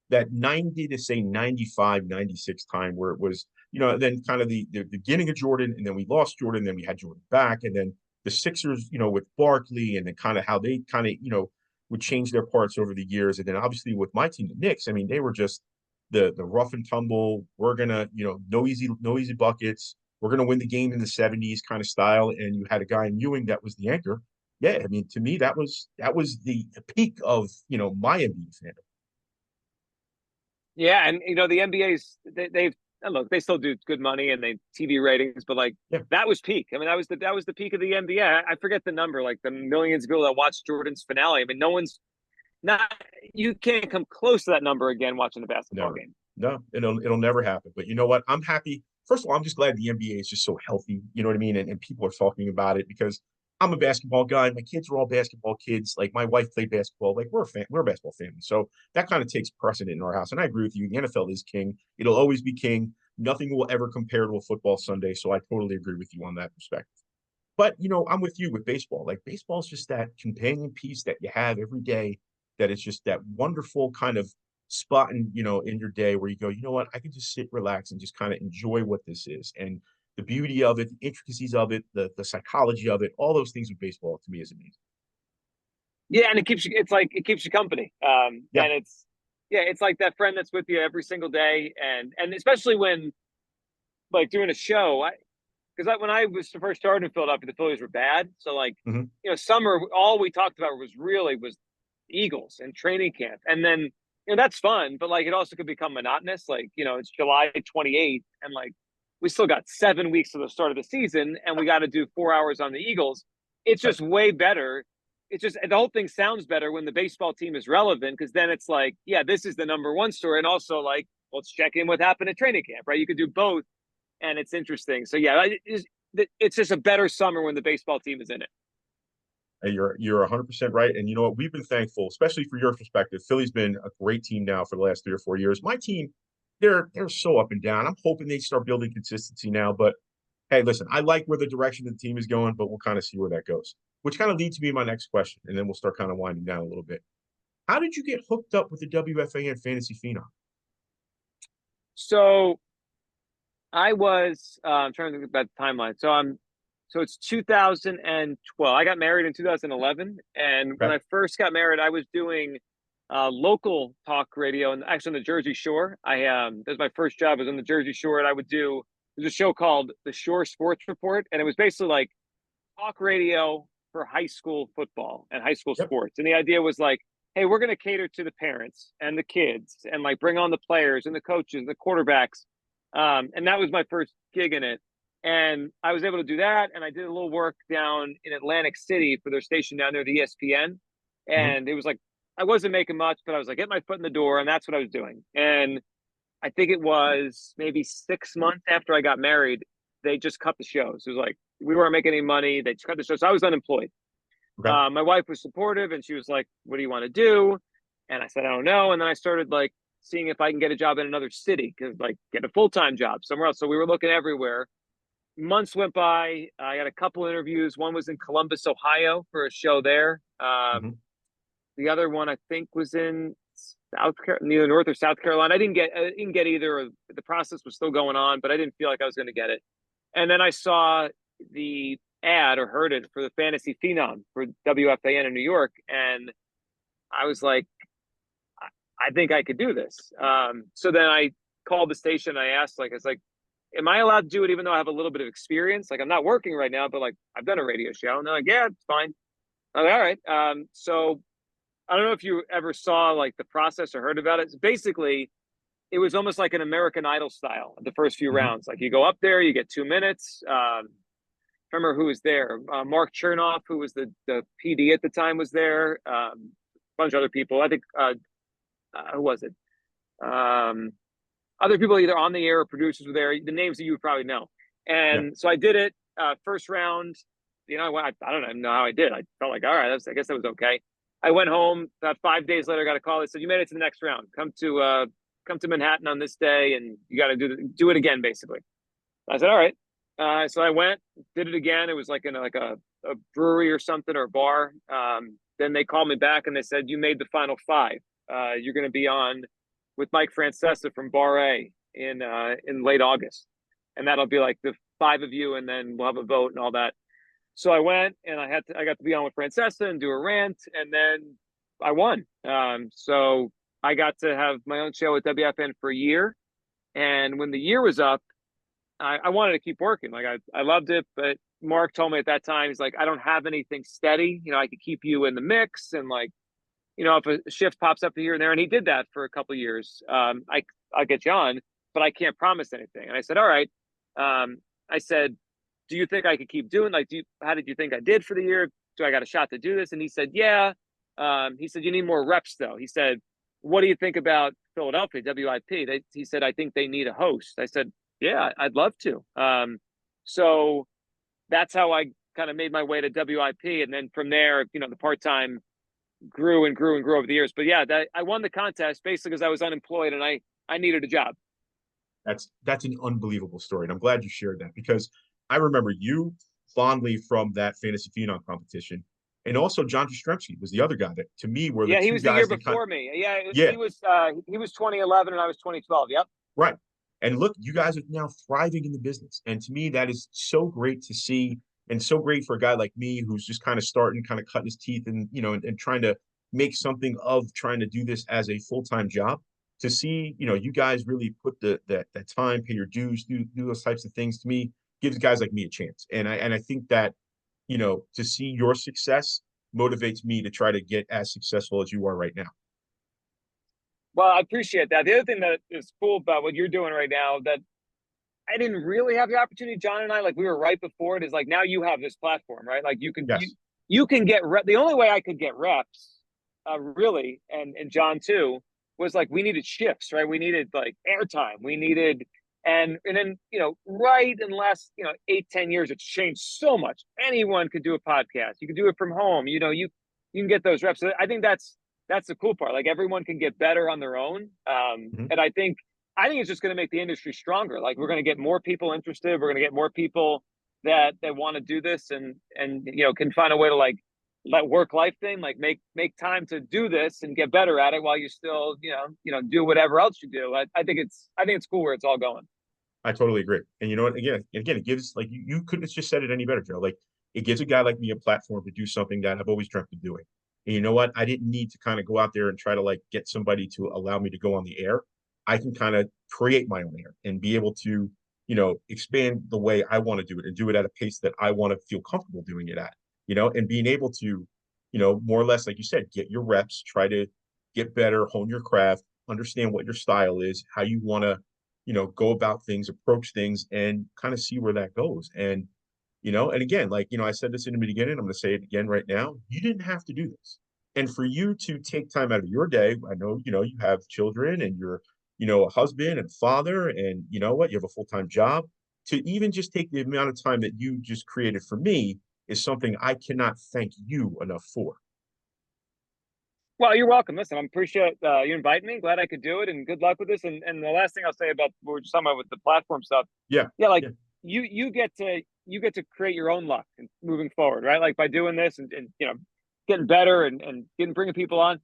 [SPEAKER 3] that 90 to say 95, 96 time where it was, then kind of the beginning of Jordan, and then we lost Jordan, then we had Jordan back, and then the Sixers, with Barkley, and then kind of how they kind of, would change their parts over the years. And then obviously with my team, the Knicks, I mean, they were just the rough and tumble. We're gonna, no easy buckets. We're gonna win the game in the 70s kind of style. And you had a guy in Ewing that was the anchor. Yeah, I mean, to me, that was the peak of my NBA fandom.
[SPEAKER 2] Yeah. And, the NBA's, they've, and look, they still do good money and they TV ratings, but like
[SPEAKER 3] Yeah,
[SPEAKER 2] that was peak. I mean, that was the peak of the NBA. I forget the number, like the millions of people that watched Jordan's finale. I mean, no one's not, you can't come close to that number again watching a basketball
[SPEAKER 3] never.
[SPEAKER 2] game.
[SPEAKER 3] No, it'll never happen. But you know what? I'm happy. First of all, I'm just glad the NBA is just so healthy. You know what I mean? And people are talking about it because I'm a basketball guy. My kids are all basketball kids. Like my wife played basketball. Like we're a basketball family. So that kind of takes precedent in our house. And I agree with you. The NFL is king. It'll always be king. Nothing will ever compare to a football Sunday. So I totally agree with you on that perspective. But I'm with you with baseball. Like baseball is just that companion piece that you have every day. That it's just that wonderful kind of spot in your day where you go, you know what, I can just sit, relax, and just kind of enjoy what this is, and the beauty of it, the intricacies of it, the psychology of it, all those things with baseball to me is amazing.
[SPEAKER 2] Yeah. And it keeps you company.
[SPEAKER 3] Yeah.
[SPEAKER 2] And it's like that friend that's with you every single day. And especially when like doing a show, because when I was first starting in Philadelphia, the Phillies were bad. So like,
[SPEAKER 3] Hmm.
[SPEAKER 2] summer, all we talked about was Eagles and training camp. And then, that's fun, but like it also could become monotonous. Like, it's July 28th and like we still got 7 weeks to the start of the season and we got to do 4 hours on the Eagles. It's
[SPEAKER 3] Right.
[SPEAKER 2] just way better. It's just the whole thing sounds better when the baseball team is relevant because then it's like, yeah, this is the number one story. And also like, let's check in what happened at training camp, right? You could do both and it's interesting. So yeah, it's just a better summer when the baseball team is in it.
[SPEAKER 3] And you're 100% right. And you know what? We've been thankful, especially for your perspective. Philly's been a great team now for the last 3 or 4 years. My team, they're so up and down. I'm hoping they start building consistency now, but hey, listen, I like where the direction the team is going, but we'll kind of see where that goes. Which kind of leads me to my next question, and then we'll start kind of winding down a little bit. How did you get hooked up with the WFAN Fantasy Phenom?
[SPEAKER 2] So I was I'm trying to think about the timeline. So it's 2012. I got married in 2011, and when
[SPEAKER 3] Okay.
[SPEAKER 2] I first got married, I was doing local talk radio, and actually on the Jersey Shore. That was my first job. I was on the Jersey Shore, and I would do there's a show called the Shore Sports Report, and it was basically like talk radio for high school football and high school
[SPEAKER 3] Yep.
[SPEAKER 2] sports. And the idea was like, hey, we're going to cater to the parents and the kids, and like bring on the players and the coaches and the quarterbacks. And that was my first gig in it. And I was able to do that. And I did a little work down in Atlantic City for their station down there, the ESPN.
[SPEAKER 3] Mhm.
[SPEAKER 2] And it was like, I wasn't making much, but I was like, get my foot in the door. And that's what I was doing. And I think it was maybe 6 months after I got married, they just cut the shows. It was like, we weren't making any money. They just cut the show. So I was unemployed.
[SPEAKER 3] Okay.
[SPEAKER 2] My wife was supportive, and she was like, what do you want to do? And I said, I don't know. And then I started like seeing if I can get a job in another city, because like get a full-time job somewhere else. So we were looking everywhere. Months went by. I had a couple interviews. One was in Columbus, Ohio for a show there.
[SPEAKER 3] Mhm.
[SPEAKER 2] The other one I think was in neither North or South Carolina. I didn't get either. The process was still going on, but I didn't feel like I was going to get it. And then I saw the ad or heard it for the Fantasy Phenom for WFAN in New York, and I was like, I think I could do this. So then I called the station. I asked, like, it's like, am I allowed to do it even though I have a little bit of experience? Like, I'm not working right now, but like, I've done a radio show. And they're like, yeah, it's fine. I'm like, all right. So I don't know if you ever saw like the process or heard about it. Basically, it was almost like an American Idol style, the first few
[SPEAKER 3] Mhm.
[SPEAKER 2] rounds. Like, you go up there, you get 2 minutes. Remember who was there? Mark Chernoff, who was the PD at the time, was there. A bunch of other people. I think who was it? Um, Other people either on the air or producers were there. The names that you would probably know.
[SPEAKER 3] Yeah.
[SPEAKER 2] And so I did it. First round, I don't even know how I did. I felt like, all right, I guess that was okay. I went home. About 5 days later, I got a call. They said, you made it to the next round. Come to Manhattan on this day, and you got to do it again, basically. I said, all right. So I went, did it again. It was like in a brewery or something, or a bar. Then they called me back and they said, you made the final five. You're going to be on with Mike Francesa from Bar A in late August, and that'll be like the five of you, and then we'll have a vote and all that. So I went, and I got to be on with Francesa and do a rant, and then I won. So I got to have my own show at WFN for a year, and when the year was up, I wanted to keep working. Like, I loved it, but Mark told me at that time, he's like, I don't have anything steady. I could keep you in the mix, and like, if a shift pops up here and there, and he did that for a couple of years. I'll get you on, but I can't promise anything. And I said, all right. I said, do you think I could keep doing, like, how did you think I did for the year? Do I got a shot to do this? And he said, yeah. He said, you need more reps though. He said, what do you think about Philadelphia, WIP? He said, I think they need a host. I said, yeah, I'd love to. So that's how I kind of made my way to WIP. And then from there, the part-time grew and grew and grew over the years. But yeah, I won the contest basically because I was unemployed and I needed a job.
[SPEAKER 3] That's an unbelievable story, and I'm glad you shared that because I remember you fondly from that Fantasy Phenom competition, and also John Jastrzemski was the other guy that to me were the
[SPEAKER 2] Yeah, he
[SPEAKER 3] two
[SPEAKER 2] was the year
[SPEAKER 3] guys that kind.
[SPEAKER 2] before me. Yeah,
[SPEAKER 3] Yeah,
[SPEAKER 2] he was 2011 and I was 2012. Yep.
[SPEAKER 3] right. And look, you guys are now thriving in the business, and to me that is so great to see, and so great for a guy like me who's just kind of starting, kind of cutting his teeth, and and trying to make something of trying to do this as a full-time job to see, you guys really put that time, pay your dues, do those types of things to me gives guys like me a chance. And I think that, to see your success motivates me to try to get as successful as you are right now.
[SPEAKER 2] Well, I appreciate that. The other thing that is cool about what you're doing right now that I didn't really have the opportunity, John and I, like we were right before it, is like now you have this platform, right? Like
[SPEAKER 3] Yes.
[SPEAKER 2] you can get the only way I could get reps, really, and John too, was like we needed shifts, right? We needed like airtime. We needed and then right in the last 8-10 years, it's changed so much. Anyone could do a podcast. You can do it from home. You can get those reps. So I think that's the cool part. Like everyone can get better on their own.
[SPEAKER 3] Mhm.
[SPEAKER 2] And I think I think it's just going to make the industry stronger. Like we're going to get more people interested. We're going to get more people that want to do this and can find a way to like that work life thing, like make time to do this and get better at it while you still do whatever else you do. I think it's cool where it's all going.
[SPEAKER 3] I totally agree. And you know what? Again, it gives like you couldn't have just said it any better, Joe. Like it gives a guy like me a platform to do something that I've always dreamt of doing. And you know what? I didn't need to kind of go out there and try to like get somebody to allow me to go on the air. I can kind of create my own air and be able to, expand the way I want to do it and do it at a pace that I want to feel comfortable doing it at, and being able to, more or less, like you said, get your reps, try to get better, hone your craft, understand what your style is, how you want to go about things, approach things, and kind of see where that goes. And again, like, I said this in the beginning, I'm going to say it again right now. You didn't have to do this. And for you to take time out of your day, I know, you have children and you're, a husband and father, and you know what, you have a full-time job. To even just take the amount of time that you just created for me is something I cannot thank you enough for.
[SPEAKER 2] Well, you're welcome. Listen, I appreciate you inviting me. Glad I could do it, and good luck with this. And the last thing I'll say about what we're just talking about with the platform stuff.
[SPEAKER 3] Yeah.
[SPEAKER 2] Like
[SPEAKER 3] yeah.
[SPEAKER 2] you get to create your own luck and moving forward, right? Like by doing this and getting better and bringing people on.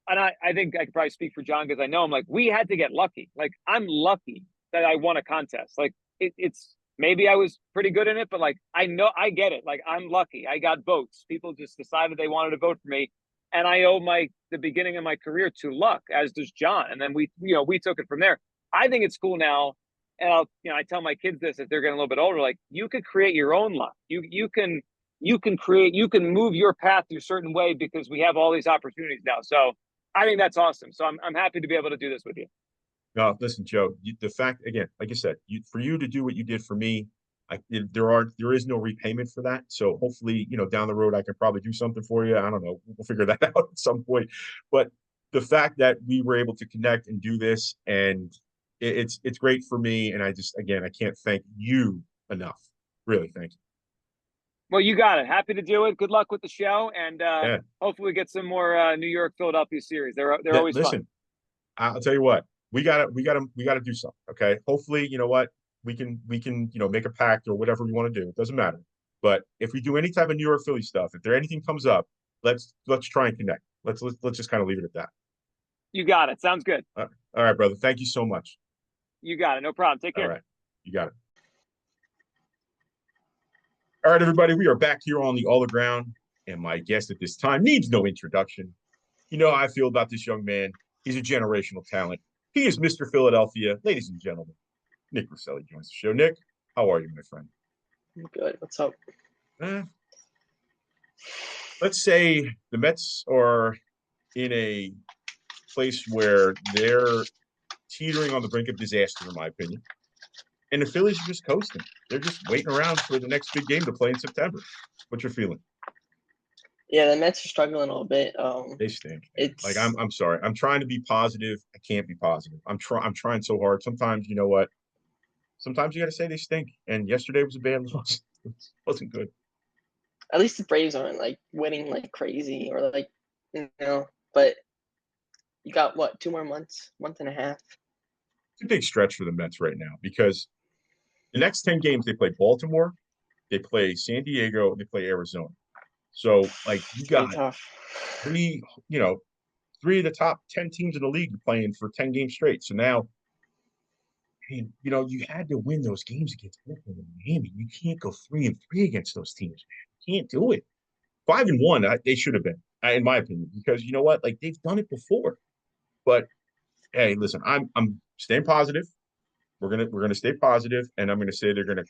[SPEAKER 2] And I think I could probably speak for John because I know him. Like we had to get lucky. Like I'm lucky that I won a contest. Like it's maybe I was pretty good in it, but like I know I get it. Like I'm lucky. I got votes. People just decided they wanted to vote for me. And I owe the beginning of my career to luck, as does John. And then we took it from there. I think it's cool now. And I tell my kids this if they're getting a little bit older, like you could create your own luck. You can move your path through a certain way because we have all these opportunities now. So I think that's awesome. So I'm happy to be able to do this with you.
[SPEAKER 3] No, listen, Joe, the fact, again, like I said, for you to do what you did for me, there is no repayment for that. So hopefully, down the road, I can probably do something for you. I don't know. We'll figure that out at some point. But the fact that we were able to connect and do this, and it's great for me. And I can't thank you enough. Really, thank you.
[SPEAKER 2] Well, you got it. Happy to do it. Good luck with the show, and
[SPEAKER 3] Yeah.
[SPEAKER 2] hopefully we get some more New York Philadelphia series. They're always
[SPEAKER 3] listen,
[SPEAKER 2] fun.
[SPEAKER 3] I'll tell you what, we gotta do something. Okay. Hopefully, you know what, we can, make a pact or whatever we want to do. It doesn't matter. But if we do any type of New York Philly stuff, if there anything comes up, let's try and connect. Let's just kind of leave it at that.
[SPEAKER 2] You got it. Sounds good.
[SPEAKER 3] All right, brother. Thank you so much.
[SPEAKER 2] You got it. No problem. Take care.
[SPEAKER 3] All right. You got it. All right, everybody. We are back here on the All the Ground, and my guest at this time needs no introduction. You know how I feel about this young man. He's a generational talent. He is Mr. Philadelphia. Ladies and gentlemen, Nick Rosselli joins the show. Nick, how are you, my friend?
[SPEAKER 4] I'm good. What's up?
[SPEAKER 3] Let's say the Mets are in a place where they're teetering on the brink of disaster, in my opinion. And the Phillies are just coasting. They're just waiting around for the next big game to play in September. What's your feeling?
[SPEAKER 4] Yeah, the Mets are struggling a little bit.
[SPEAKER 3] They stink.
[SPEAKER 4] It's
[SPEAKER 3] like I'm sorry. I'm trying to be positive. I can't be positive. I'm trying so hard. Sometimes, you know what? Sometimes you got to say they stink. And yesterday was a bad loss. It wasn't good.
[SPEAKER 4] at least the Braves aren't like winning like crazy or like but you got what, 2 more months, month and a half.
[SPEAKER 3] It's a big stretch for the Mets right now because the next 10 games they play Baltimore, they play San Diego, and they play Arizona. So like you got
[SPEAKER 4] tough.
[SPEAKER 3] three of the top 10 teams in the league playing for 10 games straight. So now, you had to win those games against Brooklyn and Miami. You can't go 3-3 against those teams, man. You can't do it. 5-1, they should have been, in my opinion, because you know what? Like they've done it before. But hey, listen, I'm staying positive. We're gonna stay positive, and I'm gonna say they're gonna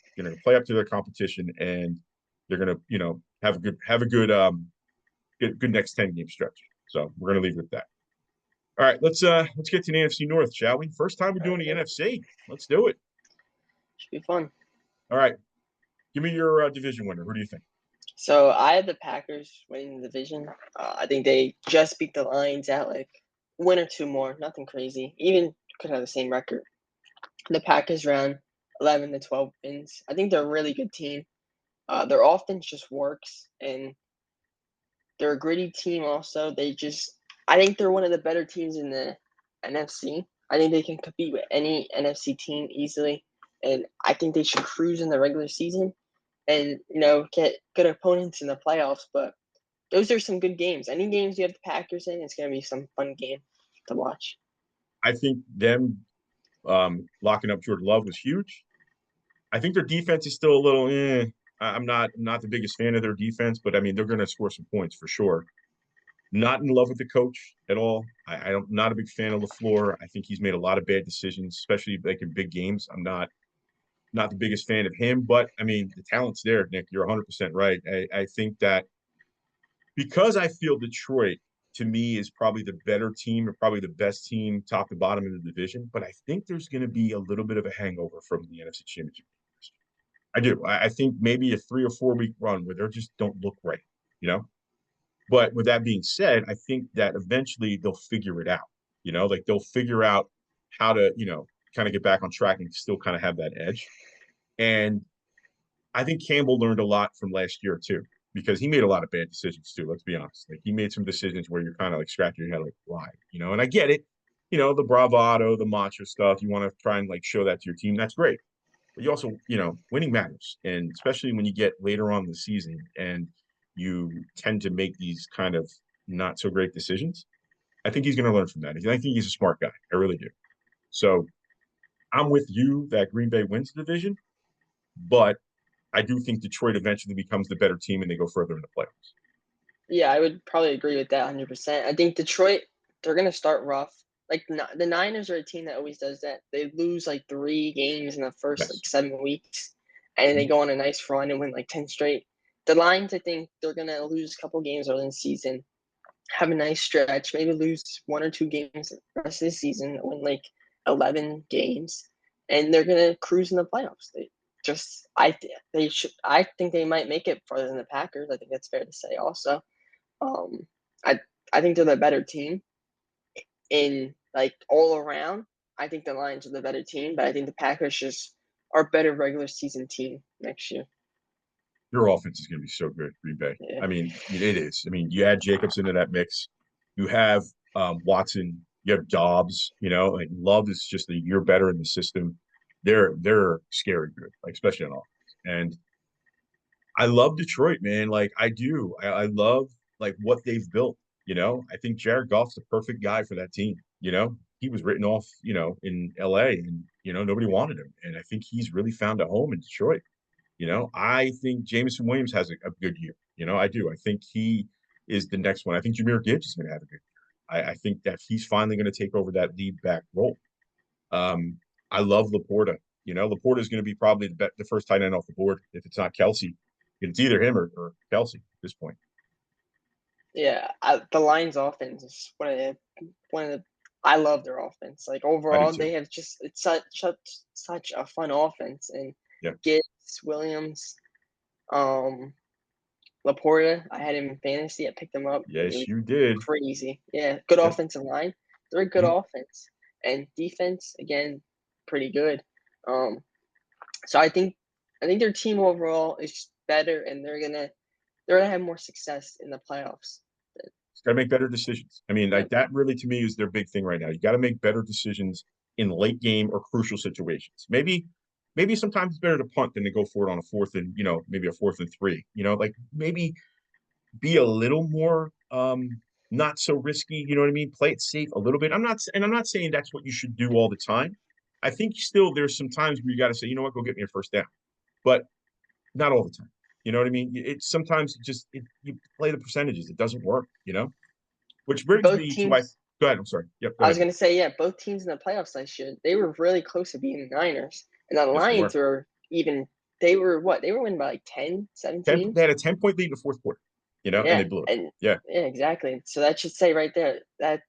[SPEAKER 3] play up to their competition, and they're gonna have a good next 10 game stretch. So we're gonna leave it at that. All right, let's get to the NFC North, shall we? First time we're doing the NFC. Let's do it.
[SPEAKER 4] Should be fun.
[SPEAKER 3] All right, give me your division winner. Who do you think?
[SPEAKER 4] So I had the Packers winning the division. I think they just beat the Lions out like 1 or 2 more, nothing crazy. Even could have the same record. The Packers around 11 to 12 wins. I think they're a really good team. Their offense just works, and they're a gritty team also. I think they're one of the better teams in the NFC. I think they can compete with any NFC team easily, and I think they should cruise in the regular season and get good opponents in the playoffs. But those are some good games. Any games you have the Packers in, it's going to be some fun game to watch.
[SPEAKER 3] I think them locking up Jordan Love was huge. I think their defense is still a little. I'm not the biggest fan of their defense, but I mean they're going to score some points for sure. Not in love with the coach at all. I'm not a big fan of LaFleur. I think he's made a lot of bad decisions, especially like in big games. I'm not the biggest fan of him, but I mean the talent's there, Nick. You're 100% right. I think that because I feel Detroit to me is probably the better team or probably the best team top to bottom in the division, but I think there's going to be a little bit of a hangover from the NFC Championship. I do. I think maybe a 3 or 4 week run where they just don't look right, you know? But with that being said, I think that eventually they'll figure it out, like they'll figure out how to, kind of get back on track and still kind of have that edge. And I think Campbell learned a lot from last year too, because he made a lot of bad decisions too. Let's be honest. Like he made some decisions where you're kind of like scratching your head, like why, And I get it, the bravado, the macho stuff. You want to try and like show that to your team. That's great, but you also, winning matters, and especially when you get later on in the season and you tend to make these kind of not so great decisions. I think he's going to learn from that. I think he's a smart guy. I really do. So I'm with you that Green Bay wins the division, but I do think Detroit eventually becomes the better team and they go further in the playoffs.
[SPEAKER 4] Yeah, I would probably agree with that 100%. I think Detroit, they're going to start rough. Like the Niners are a team that always does that. They lose like 3 games in the first
[SPEAKER 3] Yes.
[SPEAKER 4] like 7 weeks, and then they go on a nice run and win like 10 straight. The Lions, I think they're going to lose a couple games early in the season, have a nice stretch, maybe lose 1 or 2 games the rest of the season, win like 11 games, and they're going to cruise in the playoffs. I think they might make it farther than the Packers. I think that's fair to say also. Um, I think they're the better team in like all around. I think the Lions are the better team, but I think the Packers just are a better regular season team next year.
[SPEAKER 3] Your offense is going to be so good, Green Bay.
[SPEAKER 4] Yeah.
[SPEAKER 3] I mean, it is. I mean, you add Jacobs into that mix. You have Watson. You have Dobbs. Like Love is just a year better in the system. They're scary good, like especially on offense. And I love Detroit, man. Like I do. I love like what they've built. I think Jared Goff's the perfect guy for that team. He was written off, in LA and nobody wanted him. And I think he's really found a home in Detroit. I think Jameson Williams has a good year. I do. I think he is the next one. I think Jahmyr Gibbs is going to have a good year. I think that he's finally going to take over that lead back role. I love Laporta. Laporta is going to be probably the first tight end off the board if it's not Kelsey. It's either him or Kelsey at this point.
[SPEAKER 4] Yeah, the Lions' offense is one of the. I love their offense. Like overall, they have it's such a fun offense, and Gibbs, Williams, Laporta. I had him in fantasy. I picked him up.
[SPEAKER 3] Yes, you did.
[SPEAKER 4] Crazy. Yeah, good offensive line. They're a good offense, and defense again, pretty good. So I think their team overall is better, and they're gonna have more success in the playoffs.
[SPEAKER 3] Got to make better decisions. I mean, like that really to me is their big thing right now. You got to make better decisions in late game or crucial situations. Maybe sometimes it's better to punt than to go for it on a 4th and maybe a 4th and 3. Like maybe be a little more not so risky. You know what I mean? Play it safe a little bit. I'm not saying that's what you should do all the time. I think still there's some times where you got to say, you know what, go get me a first down, but not all the time. You know what I mean? It's sometimes just you play the percentages. It doesn't work, Which brings me to my. Go ahead. I'm sorry. Yep.
[SPEAKER 4] I was going to say, yeah, both teams in the playoffs last year, they were really close to beating the Niners. And the Lions were even, they were winning by like 10, 17?
[SPEAKER 3] They had a 10-point lead in the fourth quarter, and they blew it. Yeah,
[SPEAKER 4] exactly. So that should say right there that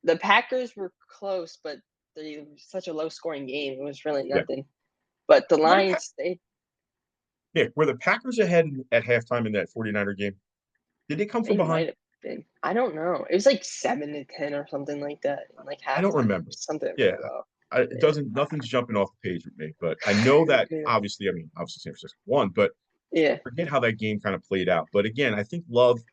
[SPEAKER 4] the Packers were close, but they were such a low-scoring game. It was really nothing. But the Lions,
[SPEAKER 3] were the Packers ahead at halftime in that 49er game? Did they come from behind?
[SPEAKER 4] I don't know. It was like 7-10 or something like that. Like halftime.
[SPEAKER 3] I don't remember.
[SPEAKER 4] Something.
[SPEAKER 3] Yeah. Nothing's jumping off the page with me, but I know that obviously San Francisco won, but forget how that game kind of played out. But again, I think Love's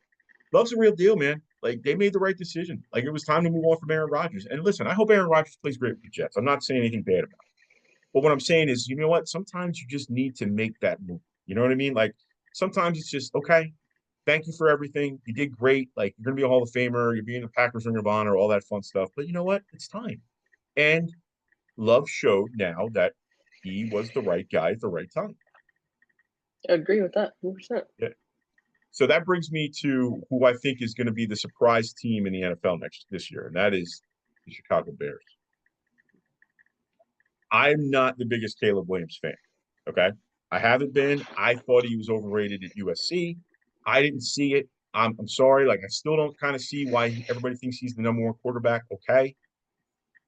[SPEAKER 3] a real deal, man. Like they made the right decision. Like it was time to move on from Aaron Rodgers. And listen, I hope Aaron Rodgers plays great with the Jets. I'm not saying anything bad about it. But what I'm saying is, you know what? Sometimes you just need to make that move. You know what I mean? Like sometimes it's just okay. Thank you for everything. You did great. Like you're gonna be a Hall of Famer. You're being the Packers Ring of Honor, all that fun stuff. But you know what? It's time. And Love showed now that he was the right guy at the right time.
[SPEAKER 4] I agree with that 100%.
[SPEAKER 3] Yeah. So that brings me to who I think is going to be the surprise team in the NFL this year, and that is the Chicago Bears. I'm not the biggest Caleb Williams fan. Okay. I haven't been. I thought he was overrated at USC. I didn't see it. I'm sorry. Like, I still don't kind of see why everybody thinks he's the #1 quarterback. Okay.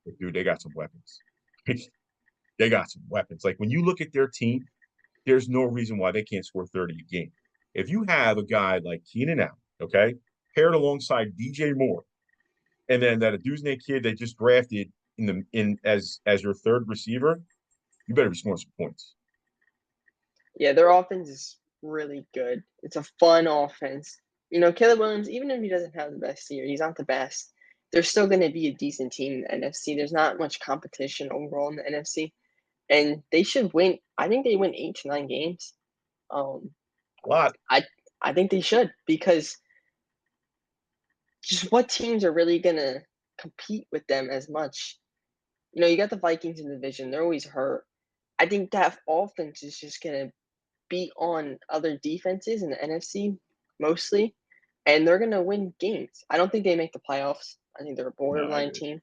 [SPEAKER 3] But, dude, they got some weapons. They got some weapons. Like, when you look at their team, there's no reason why they can't score 30 a game. If you have a guy like Keenan Allen, okay, paired alongside DJ Moore, and then that Aduzne kid they just drafted as your third receiver, you better be scoring some points.
[SPEAKER 4] Yeah, their offense is really good. It's a fun offense. You know, Caleb Williams, even if he doesn't have the best year, he's not the best. They're still going to be a decent team in the NFC. There's not much competition overall in the NFC, and they should win. I think they win 8 to 9 games.
[SPEAKER 3] A lot.
[SPEAKER 4] I think they should, because just what teams are really going to compete with them as much? You know, you got the Vikings in the division. They're always hurt. I think that offense is just going to beat on other defenses in the NFC mostly, and they're going to win games. I don't think they make the playoffs. I think they're a borderline team.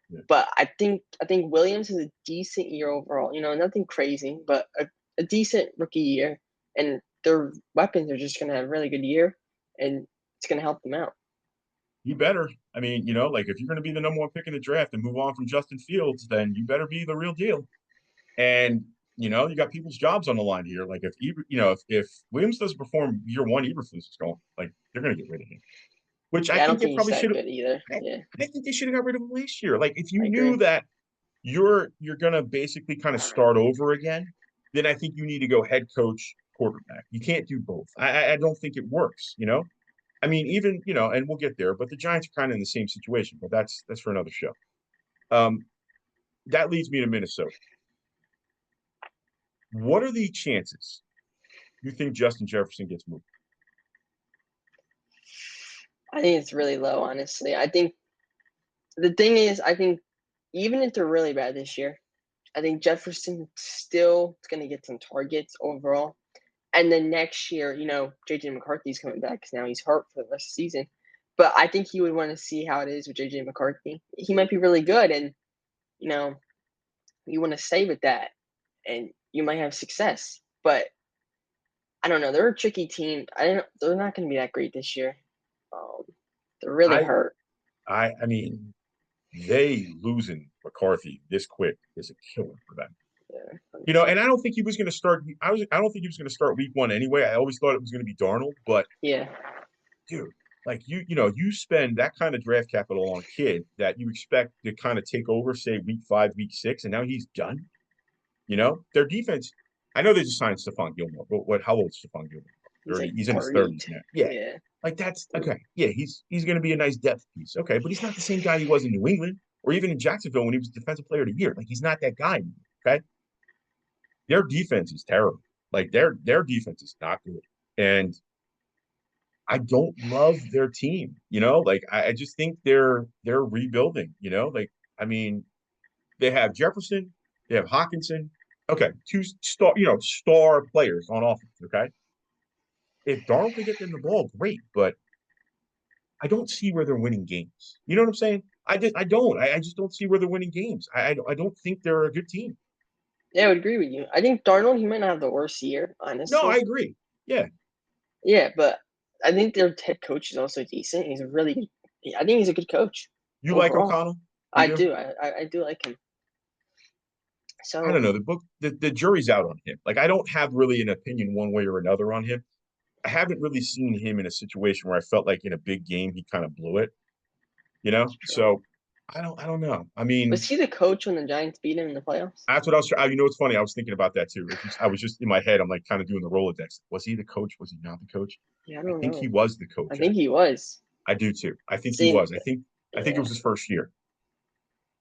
[SPEAKER 3] Yeah.
[SPEAKER 4] But I think Williams has a decent year overall. You know, nothing crazy, but a decent rookie year. And their weapons are just going to have a really good year, and it's going to help them out.
[SPEAKER 3] You better. I mean, you know, like if you're going to be the #1 pick in the draft and move on from Justin Fields, then you better be the real deal. And you know, you got people's jobs on the line here. Like if Williams doesn't perform year one, Eberflus is going. Like they're going to get rid of him. Which I
[SPEAKER 4] I
[SPEAKER 3] think
[SPEAKER 4] don't
[SPEAKER 3] they
[SPEAKER 4] think he's
[SPEAKER 3] probably
[SPEAKER 4] that
[SPEAKER 3] should have.
[SPEAKER 4] good either. Yeah,
[SPEAKER 3] I think they should have got rid of him last year. Like if you
[SPEAKER 4] I
[SPEAKER 3] knew
[SPEAKER 4] agree.
[SPEAKER 3] that you're gonna basically kind of start over again, then I think you need to go head coach, quarterback. You can't do both. I don't think it works, you know? I mean, even, you know, and we'll get there, but the Giants are kind of in the same situation, but that's for another show. That leads me to Minnesota. What are the chances you think Justin Jefferson gets moved?
[SPEAKER 4] I think it's really low, honestly. I think the thing is, even if they're really bad this year, I think Jefferson still is going to get some targets overall. And then next year, you know, JJ McCarthy's coming back because now he's hurt for the rest of the season. But I think he would want to see how it is with JJ McCarthy. He might be really good, and you know, you want to stay with that, and you might have success. But I don't know. They're a tricky team. They're not going to be that great this year. They're really hurt.
[SPEAKER 3] I mean, they losing McCarthy this quick is a killer for them.
[SPEAKER 4] Yeah,
[SPEAKER 3] you know, and I don't think he was going to start. I don't think he was going to start week 1 anyway. I always thought it was going to be Darnold, but
[SPEAKER 4] yeah,
[SPEAKER 3] dude, like you know, you spend that kind of draft capital on a kid that you expect to kind of take over, say week 5, week 6, and now he's done. You know, their defense. I know they just signed Stephon Gilmore, but how old is Stephon Gilmore? 30.
[SPEAKER 4] like
[SPEAKER 3] He's in his
[SPEAKER 4] 30.
[SPEAKER 3] 30s now. Yeah. Like that's okay. Yeah, he's going to be a nice depth piece. Okay, but he's not the same guy he was in New England or even in Jacksonville when he was Defensive Player of the Year. Like he's not that guy anymore. Okay, their defense is terrible. Like their defense is not good, and I don't love their team. You know, like I just think they're rebuilding. You know, like I mean, they have Jefferson, they have Hawkinson. Okay, 2 star players on offense. Okay, if Darnold can get them the ball, great, but I don't see where they're winning games. You know what I'm saying? I don't. I just don't see where they're winning games. I don't think they're a good team.
[SPEAKER 4] Yeah, I would agree with you. I think Darnold, he might not have the worst year, honestly.
[SPEAKER 3] No, I agree. Yeah.
[SPEAKER 4] Yeah, but I think their head coach is also decent. He's a really I think he's a good coach.
[SPEAKER 3] You
[SPEAKER 4] overall.
[SPEAKER 3] like O'Connell?
[SPEAKER 4] I do. I do like him. So
[SPEAKER 3] I don't know. The jury's out on him. Like I don't have really an opinion one way or another on him. I haven't really seen him in a situation where I felt like in a big game he kind of blew it. You know? So I don't know. I mean,
[SPEAKER 4] was he the coach when the Giants beat him in the playoffs?
[SPEAKER 3] That's what I was. You know, it's funny. I was thinking about that too. I was just in my head. I'm like kind of doing the Rolodex. Was he the coach? Was he not the coach?
[SPEAKER 4] Yeah, I don't know.
[SPEAKER 3] think he was the coach.
[SPEAKER 4] I think he was.
[SPEAKER 3] I do too. I think he
[SPEAKER 4] See,
[SPEAKER 3] was. I think it
[SPEAKER 4] yeah.
[SPEAKER 3] was his first year.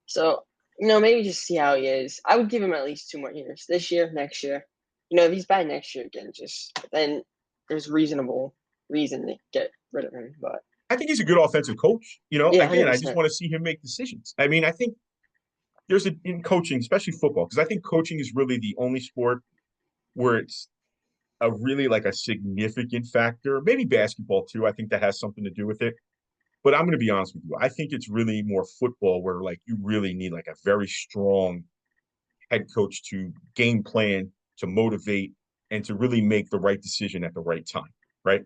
[SPEAKER 4] So, maybe just see how he is. I would give him at least 2 more years. This year, next year. If he's bad next year again, then there's reasonable reason to get rid of him. But
[SPEAKER 3] I think he's a good offensive coach.
[SPEAKER 4] yeah,
[SPEAKER 3] Again, I just
[SPEAKER 4] 100%.
[SPEAKER 3] want to see him make decisions. I mean, I think in coaching, especially football, because I think coaching is really the only sport where it's a really like a significant factor. Maybe basketball too. I think that has something to do with it. But I'm going to be honest with you. I think it's really more football where like you really need like a very strong head coach to game plan, to motivate, and to really make the right decision at the right time. Right.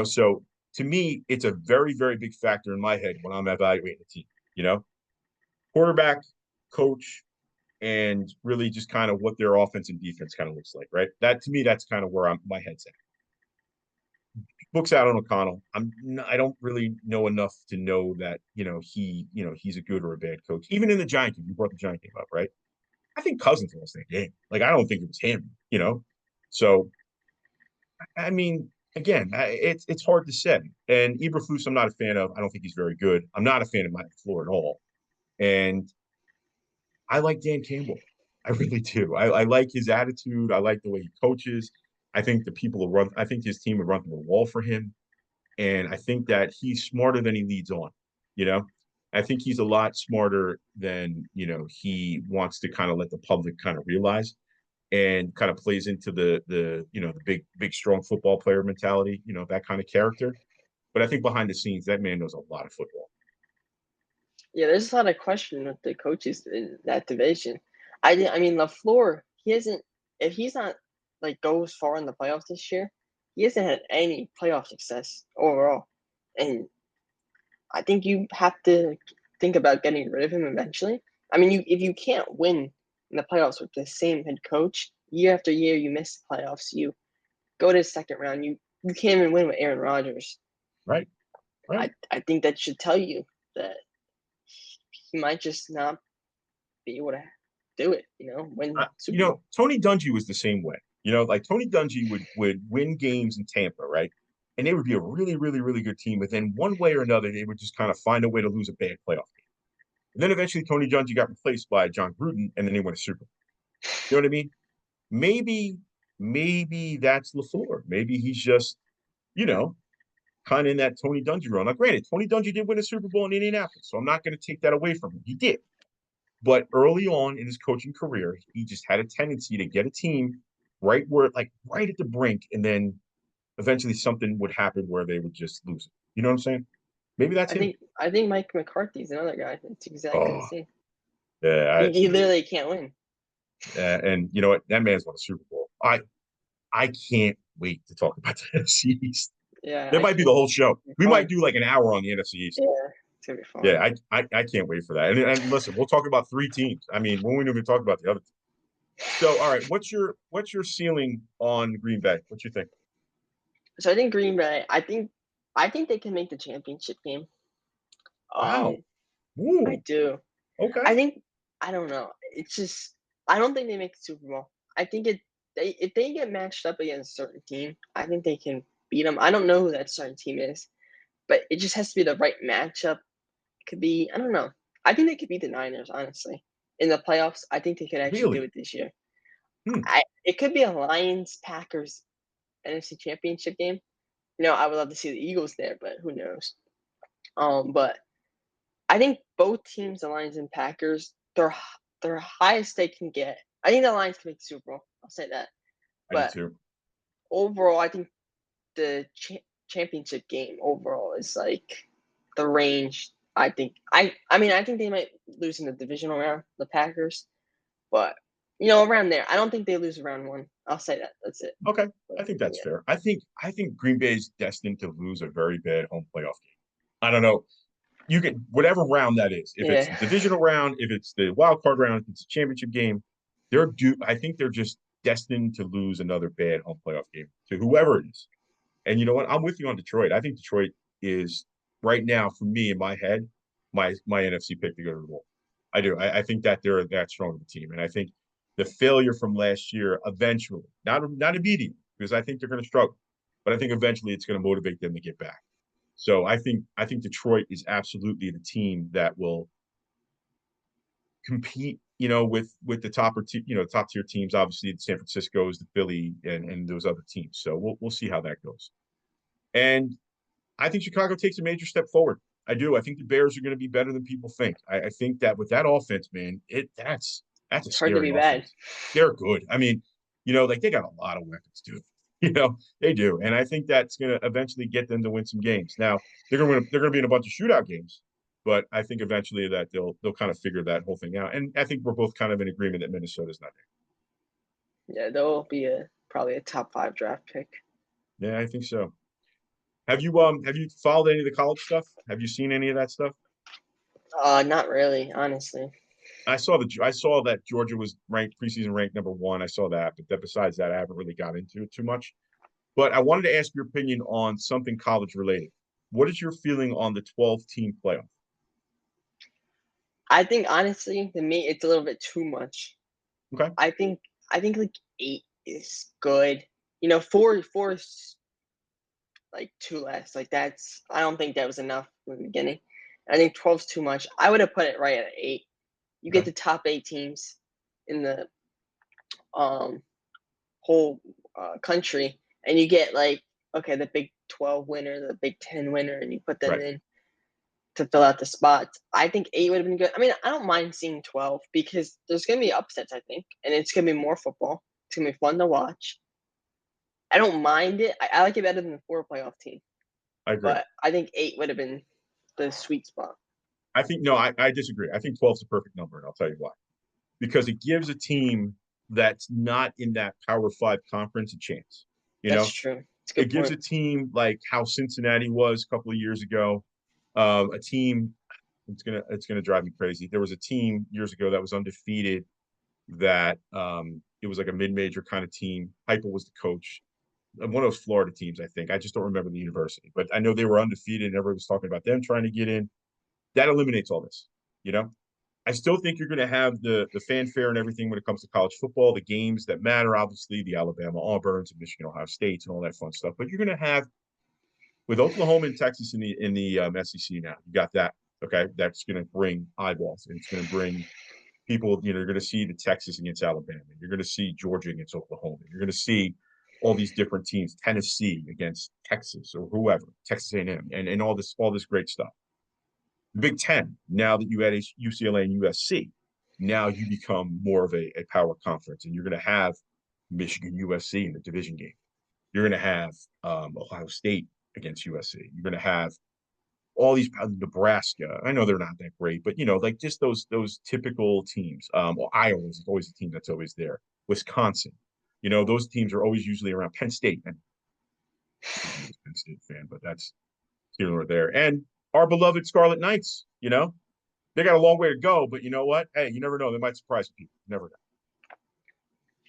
[SPEAKER 3] So to me, it's a very, very big factor in my head when I'm evaluating a team, you know, quarterback, coach, and really just kind of what their offense and defense kind of looks like, right? That to me, that's kind of where my head's at. Books out on O'Connell. I don't really know enough to know that he's a good or a bad coach. Even in the Giant game, you brought the Giant game up, right? I think Cousins lost that game. Like I don't think it was him. So I mean, again, it's hard to say. And Eberflus, I'm not a fan of. I don't think he's very good. I'm not a fan of Mike LaFleur at all. And I like Dan Campbell. I really do. I like his attitude. I like the way he coaches. I think the people will run. I think his team would run through the wall for him. And I think that he's smarter than he leads on. You know, I think he's a lot smarter than he wants to kind of let the public kind of realize, and kind of plays into the big strong football player mentality. That kind of character. But I think behind the scenes, that man knows a lot of football.
[SPEAKER 4] Yeah, there's a lot of question with the coaches in that division. I mean, LaFleur, he hasn't. If he's not like goes far in the playoffs this year, he hasn't had any playoff success overall, and I think you have to think about getting rid of him eventually. I mean, if you can't win in the playoffs with the same head coach year after year, you miss the playoffs. You go to the second round. You can't even win with Aaron Rodgers.
[SPEAKER 3] Right. Right.
[SPEAKER 4] I think that should tell you that he might just not be able to do it. Win Super Bowl.
[SPEAKER 3] Tony Dungy was the same way. Like Tony Dungy would win games in Tampa, right? And they would be a really, really, really good team. But then one way or another, they would just kind of find a way to lose a bad playoff game. And then eventually Tony Dungy got replaced by John Gruden, and then they won a Super Bowl. You know what I mean? Maybe that's LaFleur. Maybe he's just, kind of in that Tony Dungy run. Now, granted, Tony Dungy did win a Super Bowl in Indianapolis, so I'm not going to take that away from him. He did. But early on in his coaching career, he just had a tendency to get a team right at the brink, and then eventually something would happen where they would just lose it. You know what I'm saying? Maybe that's him.
[SPEAKER 4] I think Mike McCarthy's another guy. It's exactly the
[SPEAKER 3] Oh,
[SPEAKER 4] same.
[SPEAKER 3] yeah.
[SPEAKER 4] He literally can't win.
[SPEAKER 3] And you know what? That man's won a Super Bowl. I can't wait to talk about the NFC East.
[SPEAKER 4] Yeah,
[SPEAKER 3] That might be the whole show. We might
[SPEAKER 4] fun.
[SPEAKER 3] do like an hour on the NFC East.
[SPEAKER 4] Yeah, it's gonna be fun.
[SPEAKER 3] Yeah, I can't wait for that. And listen, we'll talk about 3 teams. I mean, when we even talk about the other teams. So, all right, what's your ceiling on Green Bay? What you think?
[SPEAKER 4] So I think Green Bay. I think they can make the championship game.
[SPEAKER 3] Wow.
[SPEAKER 4] I
[SPEAKER 3] Ooh.
[SPEAKER 4] do.
[SPEAKER 3] Okay.
[SPEAKER 4] I don't know. It's just I don't think they make the Super Bowl. I think if they get matched up against a certain team, I think they can beat them. I don't know who that certain team is, but it just has to be the right matchup. It could be I don't know. I think they could beat the Niners, honestly. In the playoffs, I think they could actually do
[SPEAKER 3] Really?
[SPEAKER 4] it this year.
[SPEAKER 3] Hmm.
[SPEAKER 4] It could be a Lions Packers NFC Championship game. I would love to see the Eagles there, but who knows? But I think both teams, the Lions and Packers, they're highest they can get. I think the Lions can make the Super Bowl. I'll say that.
[SPEAKER 3] I do
[SPEAKER 4] But
[SPEAKER 3] too.
[SPEAKER 4] overall, I think the championship game overall is like the range. I mean I think they might lose in the divisional round, the Packers, but around there. I don't think they lose round one. I'll say that. That's it.
[SPEAKER 3] Okay.
[SPEAKER 4] But,
[SPEAKER 3] I think that's
[SPEAKER 4] yeah.
[SPEAKER 3] fair. I think Green Bay is destined to lose a very bad home playoff game. I don't know. You can whatever round that is. If it's the
[SPEAKER 4] Yeah.
[SPEAKER 3] divisional round, if it's the wild card round, if it's a championship game, they're due. I think they're just destined to lose another bad home playoff game to whoever it is. And you know what? I'm with you on Detroit. I think Detroit is right now for me in my head my NFC pick to go to the bowl. I do. I think that they're that strong of a team, and I think the failure from last year eventually, not immediately, because I think they're going to struggle, but I think eventually it's going to motivate them to get back. So I think Detroit is absolutely the team that will compete, with the top tier teams. Obviously, the San Francisco's, the Philly, and those other teams. So we'll see how that goes. And I think Chicago takes a major step forward. I do. I think the Bears are going to be better than people think. I think that with that offense, man, that's a
[SPEAKER 4] It's hard to
[SPEAKER 3] scary
[SPEAKER 4] be bad.
[SPEAKER 3] offense. They're good. I mean, like they got a lot of weapons, dude. They do, and I think that's going to eventually get them to win some games. Now they're going to be in a bunch of shootout games, but I think eventually that they'll kind of figure that whole thing out. And I think we're both kind of in agreement that Minnesota's not
[SPEAKER 4] Yeah, they'll be probably a top 5 draft pick.
[SPEAKER 3] there. Yeah, I think so. Have you followed any of the college stuff? Have you seen any of that stuff?
[SPEAKER 4] Not really, honestly.
[SPEAKER 3] I saw that Georgia was ranked preseason ranked number 1. I saw that, but besides that, I haven't really got into it too much. But I wanted to ask your opinion on something college related. What is your feeling on the 12-team playoff?
[SPEAKER 4] I think honestly, to me, it's a little bit too much.
[SPEAKER 3] Okay.
[SPEAKER 4] I think like 8 is good. 4 is like too less. Like I don't think that was enough in the beginning. I think 12's too much. I would have put it right at 8. You get the top 8 teams in the whole country, and you get like the Big 12 winner, the Big 10 winner, and you put them in to fill out the spots. I think 8 would have been good. I mean, I don't mind seeing 12 because there's going to be upsets, I think, and it's going to be more football. It's going to be fun to watch. I don't mind it. I like it better than the 4 playoff team.
[SPEAKER 3] I agree.
[SPEAKER 4] But I think 8 would have been the sweet spot.
[SPEAKER 3] I think no, I disagree. I think 12 is the perfect number, and I'll tell you why. Because it gives a team that's not in that Power 5 conference a chance.
[SPEAKER 4] That's true.
[SPEAKER 3] It gives a team like how Cincinnati was a couple of years ago. A team, it's gonna drive me crazy. There was a team years ago that was undefeated. That it was like a mid-major kind of team. Heupel was the coach. One of those Florida teams, I think. I just don't remember the university, but I know they were undefeated, and everybody was talking about them trying to get in. That eliminates all this. I still think you're going to have the fanfare and everything when it comes to college football, the games that matter, obviously, the Alabama Auburns and Michigan Ohio States and all that fun stuff. But you're going to have with Oklahoma and Texas in the SEC now. You got that. Okay, that's going to bring eyeballs, and it's going to bring people. You're going to see the Texas against Alabama. You're going to see Georgia against Oklahoma. You're going to see all these different teams, Tennessee against Texas or whoever, Texas A&M, and all this great stuff. The Big Ten, now that you add UCLA and USC, now you become more of a power conference, and you're going to have Michigan, USC in the division game. You're going to have Ohio State against USC. You're going to have all these Nebraska. I know they're not that great, but like just those typical teams. Iowa is always a team that's always there. Wisconsin, those teams are always usually around. Penn State, and I'm a Penn State fan, but that's here or there. And our beloved Scarlet Knights, they got a long way to go, but you know what? Hey, you never know. They might surprise people. You never know.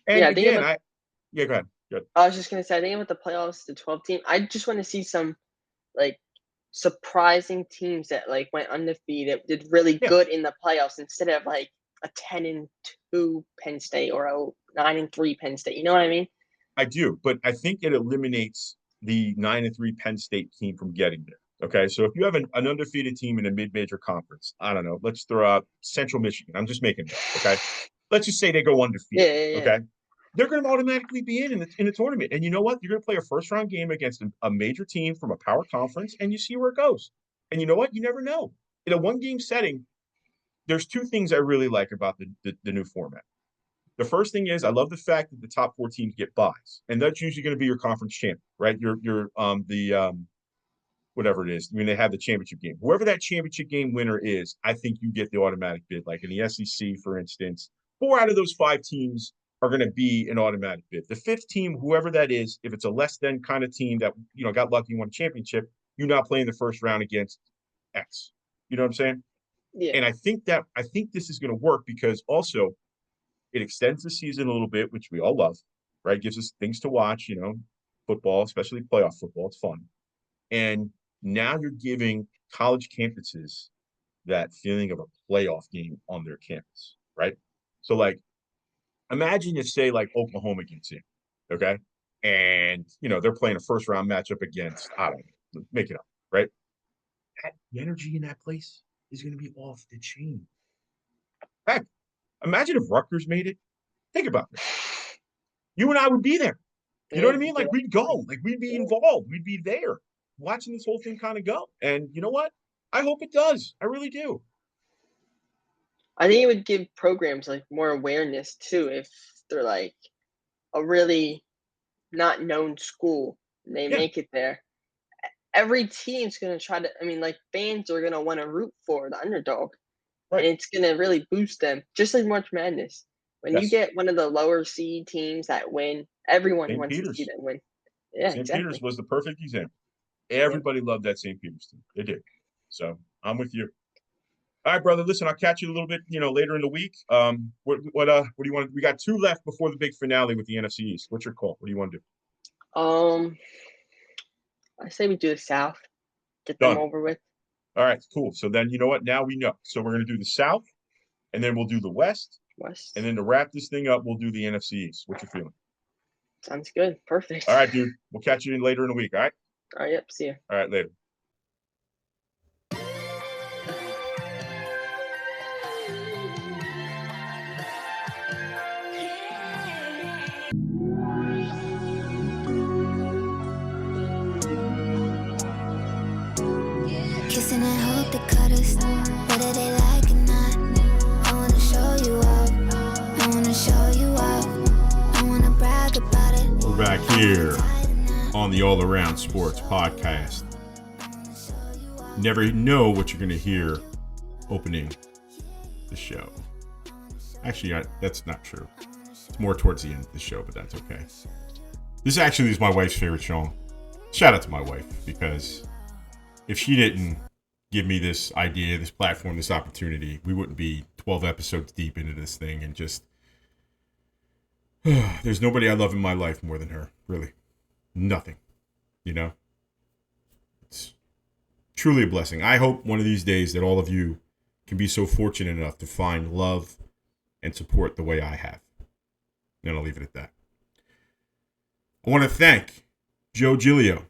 [SPEAKER 3] And
[SPEAKER 4] yeah,
[SPEAKER 3] again, go ahead.
[SPEAKER 4] I was just gonna say, I think about the playoffs, the 12 team. I just want to see some like surprising teams that like went undefeated, did really good in the playoffs instead of like a 10-2 Penn State or a 9-3 Penn State. You know what I mean?
[SPEAKER 3] I do, but I think it eliminates the 9-3 Penn State team from getting there. Okay, so if you have an undefeated team in a mid-major conference, I don't know, let's throw out Central Michigan. I'm just making that. Okay, let's just say they go undefeated.
[SPEAKER 4] Yeah.
[SPEAKER 3] Okay, they're going to automatically be in the tournament. And you know what? You're going to play a first-round game against a major team from a power conference, and you see where it goes. And you know what? You never know. In a one-game setting, there's 2 things I really like about the new format. The first thing is I love the fact that the top 4 teams get buys, and that's usually going to be your conference champion, right? Whatever it is. I mean, they have the championship game. Whoever that championship game winner is, I think you get the automatic bid. Like in the SEC, for instance, 4 out of those 5 teams are going to be an automatic bid. The 5th team, whoever that is, if it's a less than kind of team that got lucky and won a championship, you're not playing the first round against X. You know what I'm saying?
[SPEAKER 4] Yeah.
[SPEAKER 3] And I think this is going to work because also it extends the season a little bit, which we all love, right? It gives us things to watch, football, especially playoff football. It's fun. And now you're giving college campuses that feeling of a playoff game on their campus, right? So, like, imagine if, say, like Oklahoma gets in, okay? And, they're playing a first-round matchup against, I don't know, make it up, right? The energy in that place is going to be off the chain. Heck, imagine if Rutgers made it. Think about this. You and I would be there. You know what I mean? Like we'd go, like we'd be involved, we'd be there, watching this whole thing kind of go. And you know what? I hope it does. I really do.
[SPEAKER 4] I think it would give programs like more awareness too if they're like a really not known school and they
[SPEAKER 3] Yeah,
[SPEAKER 4] make it there. Every team's gonna try to. I mean, like fans are gonna want to root for the underdog, and
[SPEAKER 3] right.
[SPEAKER 4] it's gonna really boost them. Just like March Madness, when you
[SPEAKER 3] Yes.
[SPEAKER 4] get one of the lower seed teams that win, everyone
[SPEAKER 3] St.
[SPEAKER 4] wants to see
[SPEAKER 3] Peter's.
[SPEAKER 4] them win. Yeah,
[SPEAKER 3] St. Peter's
[SPEAKER 4] exactly.
[SPEAKER 3] was the perfect example.
[SPEAKER 4] Yep.
[SPEAKER 3] Everybody loved that St. Peter's team. They did. So I'm with you. All right, brother. Listen, I'll catch you a little bit, later in the week. What do you want? We got 2 left before the big finale with the NFC East. What's your call? What do you want to do?
[SPEAKER 4] Um, I say we do the South, get them
[SPEAKER 3] Done.
[SPEAKER 4] over with.
[SPEAKER 3] All right, cool. So then you know what? Now we know. So we're gonna do the South, and then we'll do the West, and
[SPEAKER 4] West
[SPEAKER 3] then to wrap this thing up, we'll do the NFC East. What you feeling?
[SPEAKER 4] sounds good. Perfect.
[SPEAKER 3] All right, dude. We'll catch you later in the week. All right.
[SPEAKER 4] All right. Yep. See ya.
[SPEAKER 3] All right, later.
[SPEAKER 5] Kissing and hope they cut us, whether they like or not. I wanna show you up. I wanna show you up. I wanna brag about it.
[SPEAKER 1] We're back here on the All Around Sports Podcast. Never know what you're going to hear opening the show. Actually, that's not true. It's more towards the end of the show, but that's okay. This actually is my wife's favorite song. Shout out to my wife, because if she didn't give me this idea, this platform, this opportunity, we wouldn't be 12 episodes deep into this thing. And just, there's nobody I love in my life more than her, really. Nothing, It's truly a blessing. I hope one of these days that all of you can be so fortunate enough to find love and support the way I have. And I'll leave it at that. I want to thank Joe Giglio.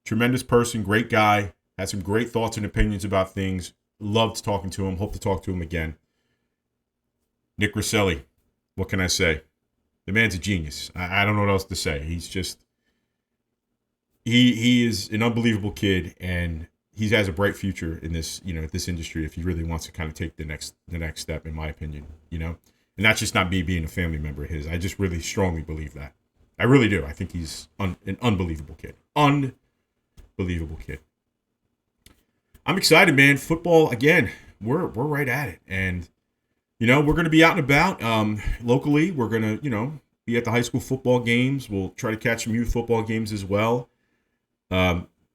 [SPEAKER 1] Tremendous person, great guy, had some great thoughts and opinions about things. Loved talking to him, hope to talk to him again. Nick Rosselli, what can I say? The man's a genius. I don't know what else to say. He's just, he is an unbelievable kid, and he has a bright future in this, this industry if he really wants to kind of take the next step, in my opinion, And that's just not me being a family member of his. I just really strongly believe that. I really do. I think he's an unbelievable kid. Unbelievable kid. I'm excited, man. Football, again, we're right at it. And, we're going to be out and about locally. We're going to, be at the high school football games. We'll try to catch some youth football games as well.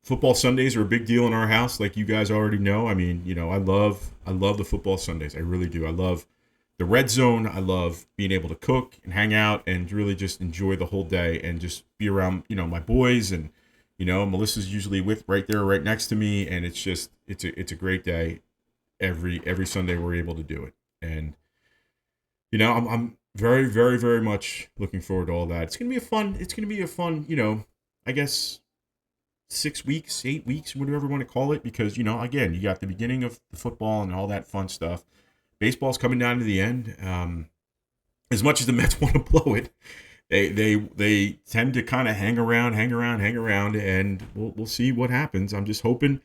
[SPEAKER 1] Football Sundays are a big deal in our house, like you guys already know. I mean, I love the football Sundays. I really do. I love the red zone. I love being able to cook and hang out and really just enjoy the whole day and just be around, my boys. And, Melissa's usually right next to me. And it's just, it's a great day. Every Sunday we're able to do it. And, I'm very, very, very much looking forward to all that. It's going to be a fun, I guess 6 weeks, 8 weeks, whatever you want to call it. Because, again, you got the beginning of the football and all that fun stuff. Baseball's coming down to the end. As much as the Mets want to blow it, they tend to kind of hang around, and we'll see what happens. I'm just hoping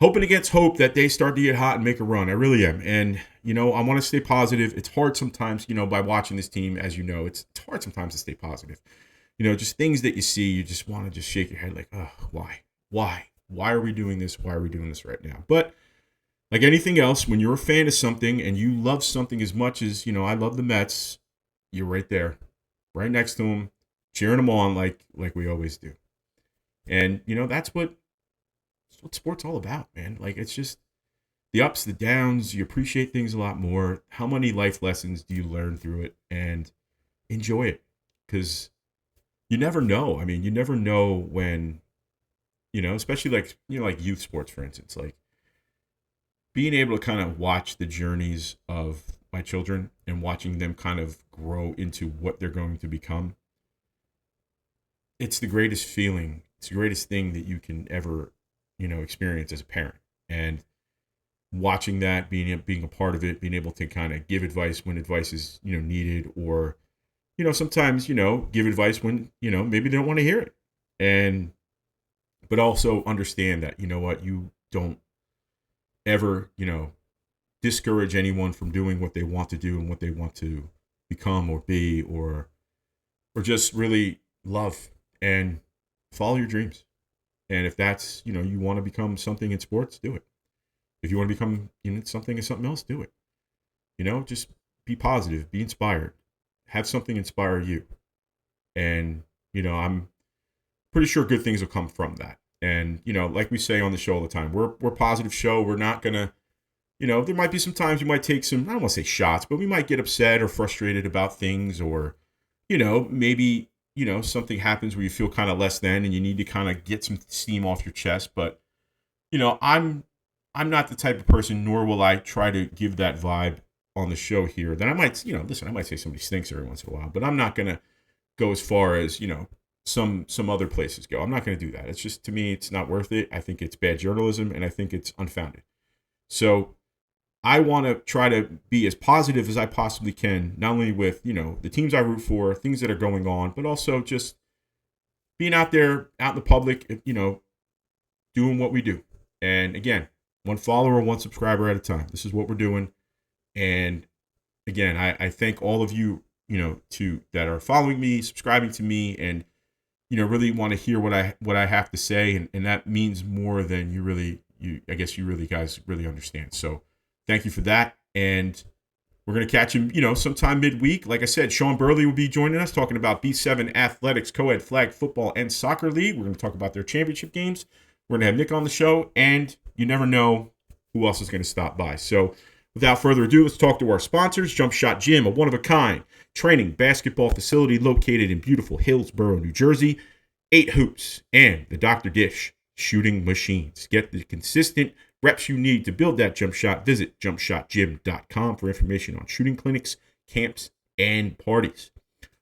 [SPEAKER 1] against hope that they start to get hot and make a run. I really am. And, I want to stay positive. It's hard sometimes, by watching this team, as you know, it's hard sometimes to stay positive. Just things that you see, you just want to just shake your head like, oh, why? Why are we doing this? Why are we doing this right now? But like anything else, when you're a fan of something and you love something as much as, I love the Mets, you're right there, right next to them, cheering them on like we always do. And, that's what sport's all about, man. Like, it's just the ups, the downs. You appreciate things a lot more. How many life lessons do you learn through it? And enjoy it, because you never know. I mean, you never know when, especially like youth sports, for instance, like being able to kind of watch the journeys of my children and watching them kind of grow into what they're going to become. It's the greatest feeling. It's the greatest thing that you can ever experience as a parent, and watching that, being a part of it, being able to kind of give advice when advice is needed, or sometimes give advice when maybe they don't want to hear it, and but also understand that what, you don't ever discourage anyone from doing what they want to do and what they want to become or be, or just really love and follow your dreams. And if that's you want to become something in sports, do it. If you want to become something in something else, do it. Just be positive, be inspired, have something inspire you. And I'm pretty sure good things will come from that. And like we say on the show all the time, we're a positive show. We're not gonna, there might be some times we might take some, I don't want to say shots, but we might get upset or frustrated about things, or maybe something happens where you feel kind of less than, and you need to kind of get some steam off your chest. But I'm not the type of person, nor will I try to give that vibe on the show here. Then I might, listen, I might say somebody stinks every once in a while, but I'm not going to go as far as, some other places go. I'm not going to do that. It's just, to me, it's not worth it. I think it's bad journalism, and I think it's unfounded. So I want to try to be as positive as I possibly can, not only with, the teams I root for, things that are going on, but also just being out there, out in the public, doing what we do. And again, one follower, one subscriber at a time. This is what we're doing. And again, I thank all of you, that are following me, subscribing to me, and, really want to hear what I have to say. And that means more than I guess you really guys really understand. So thank you for that. And we're going to catch him, sometime midweek. Like I said, Sean Burley will be joining us talking about B7 Athletics, Co-Ed Flag Football and Soccer League. We're going to talk about their championship games. We're going to have Nick on the show, and you never know who else is going to stop by. So without further ado, let's talk to our sponsors. Jump Shot Gym, a one-of-a-kind training basketball facility located in beautiful Hillsborough, New Jersey. 8 Hoops and the Dr. Dish shooting machines. Get the consistent reps you need to build that jump shot. Visit jumpshotgym.com for information on shooting clinics, camps, and parties.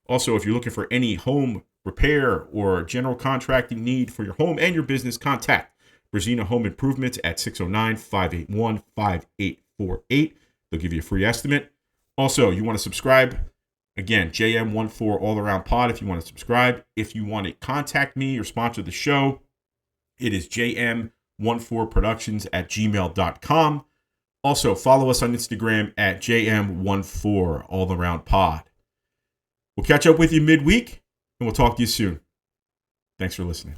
[SPEAKER 1] Also, if you're looking for any home repair or general contracting need for your home and your business, contact Brazina Home Improvements at 609-581-5848. They'll give you a free estimate. Also, you want to subscribe? Again, JM14 All Around Pod if you want to subscribe. If you want to contact me or sponsor the show, it is jm14productions@gmail.com. Also, follow us on Instagram at JM14 All Around Pod. We'll catch up with you midweek, and we'll talk to you soon. Thanks for listening.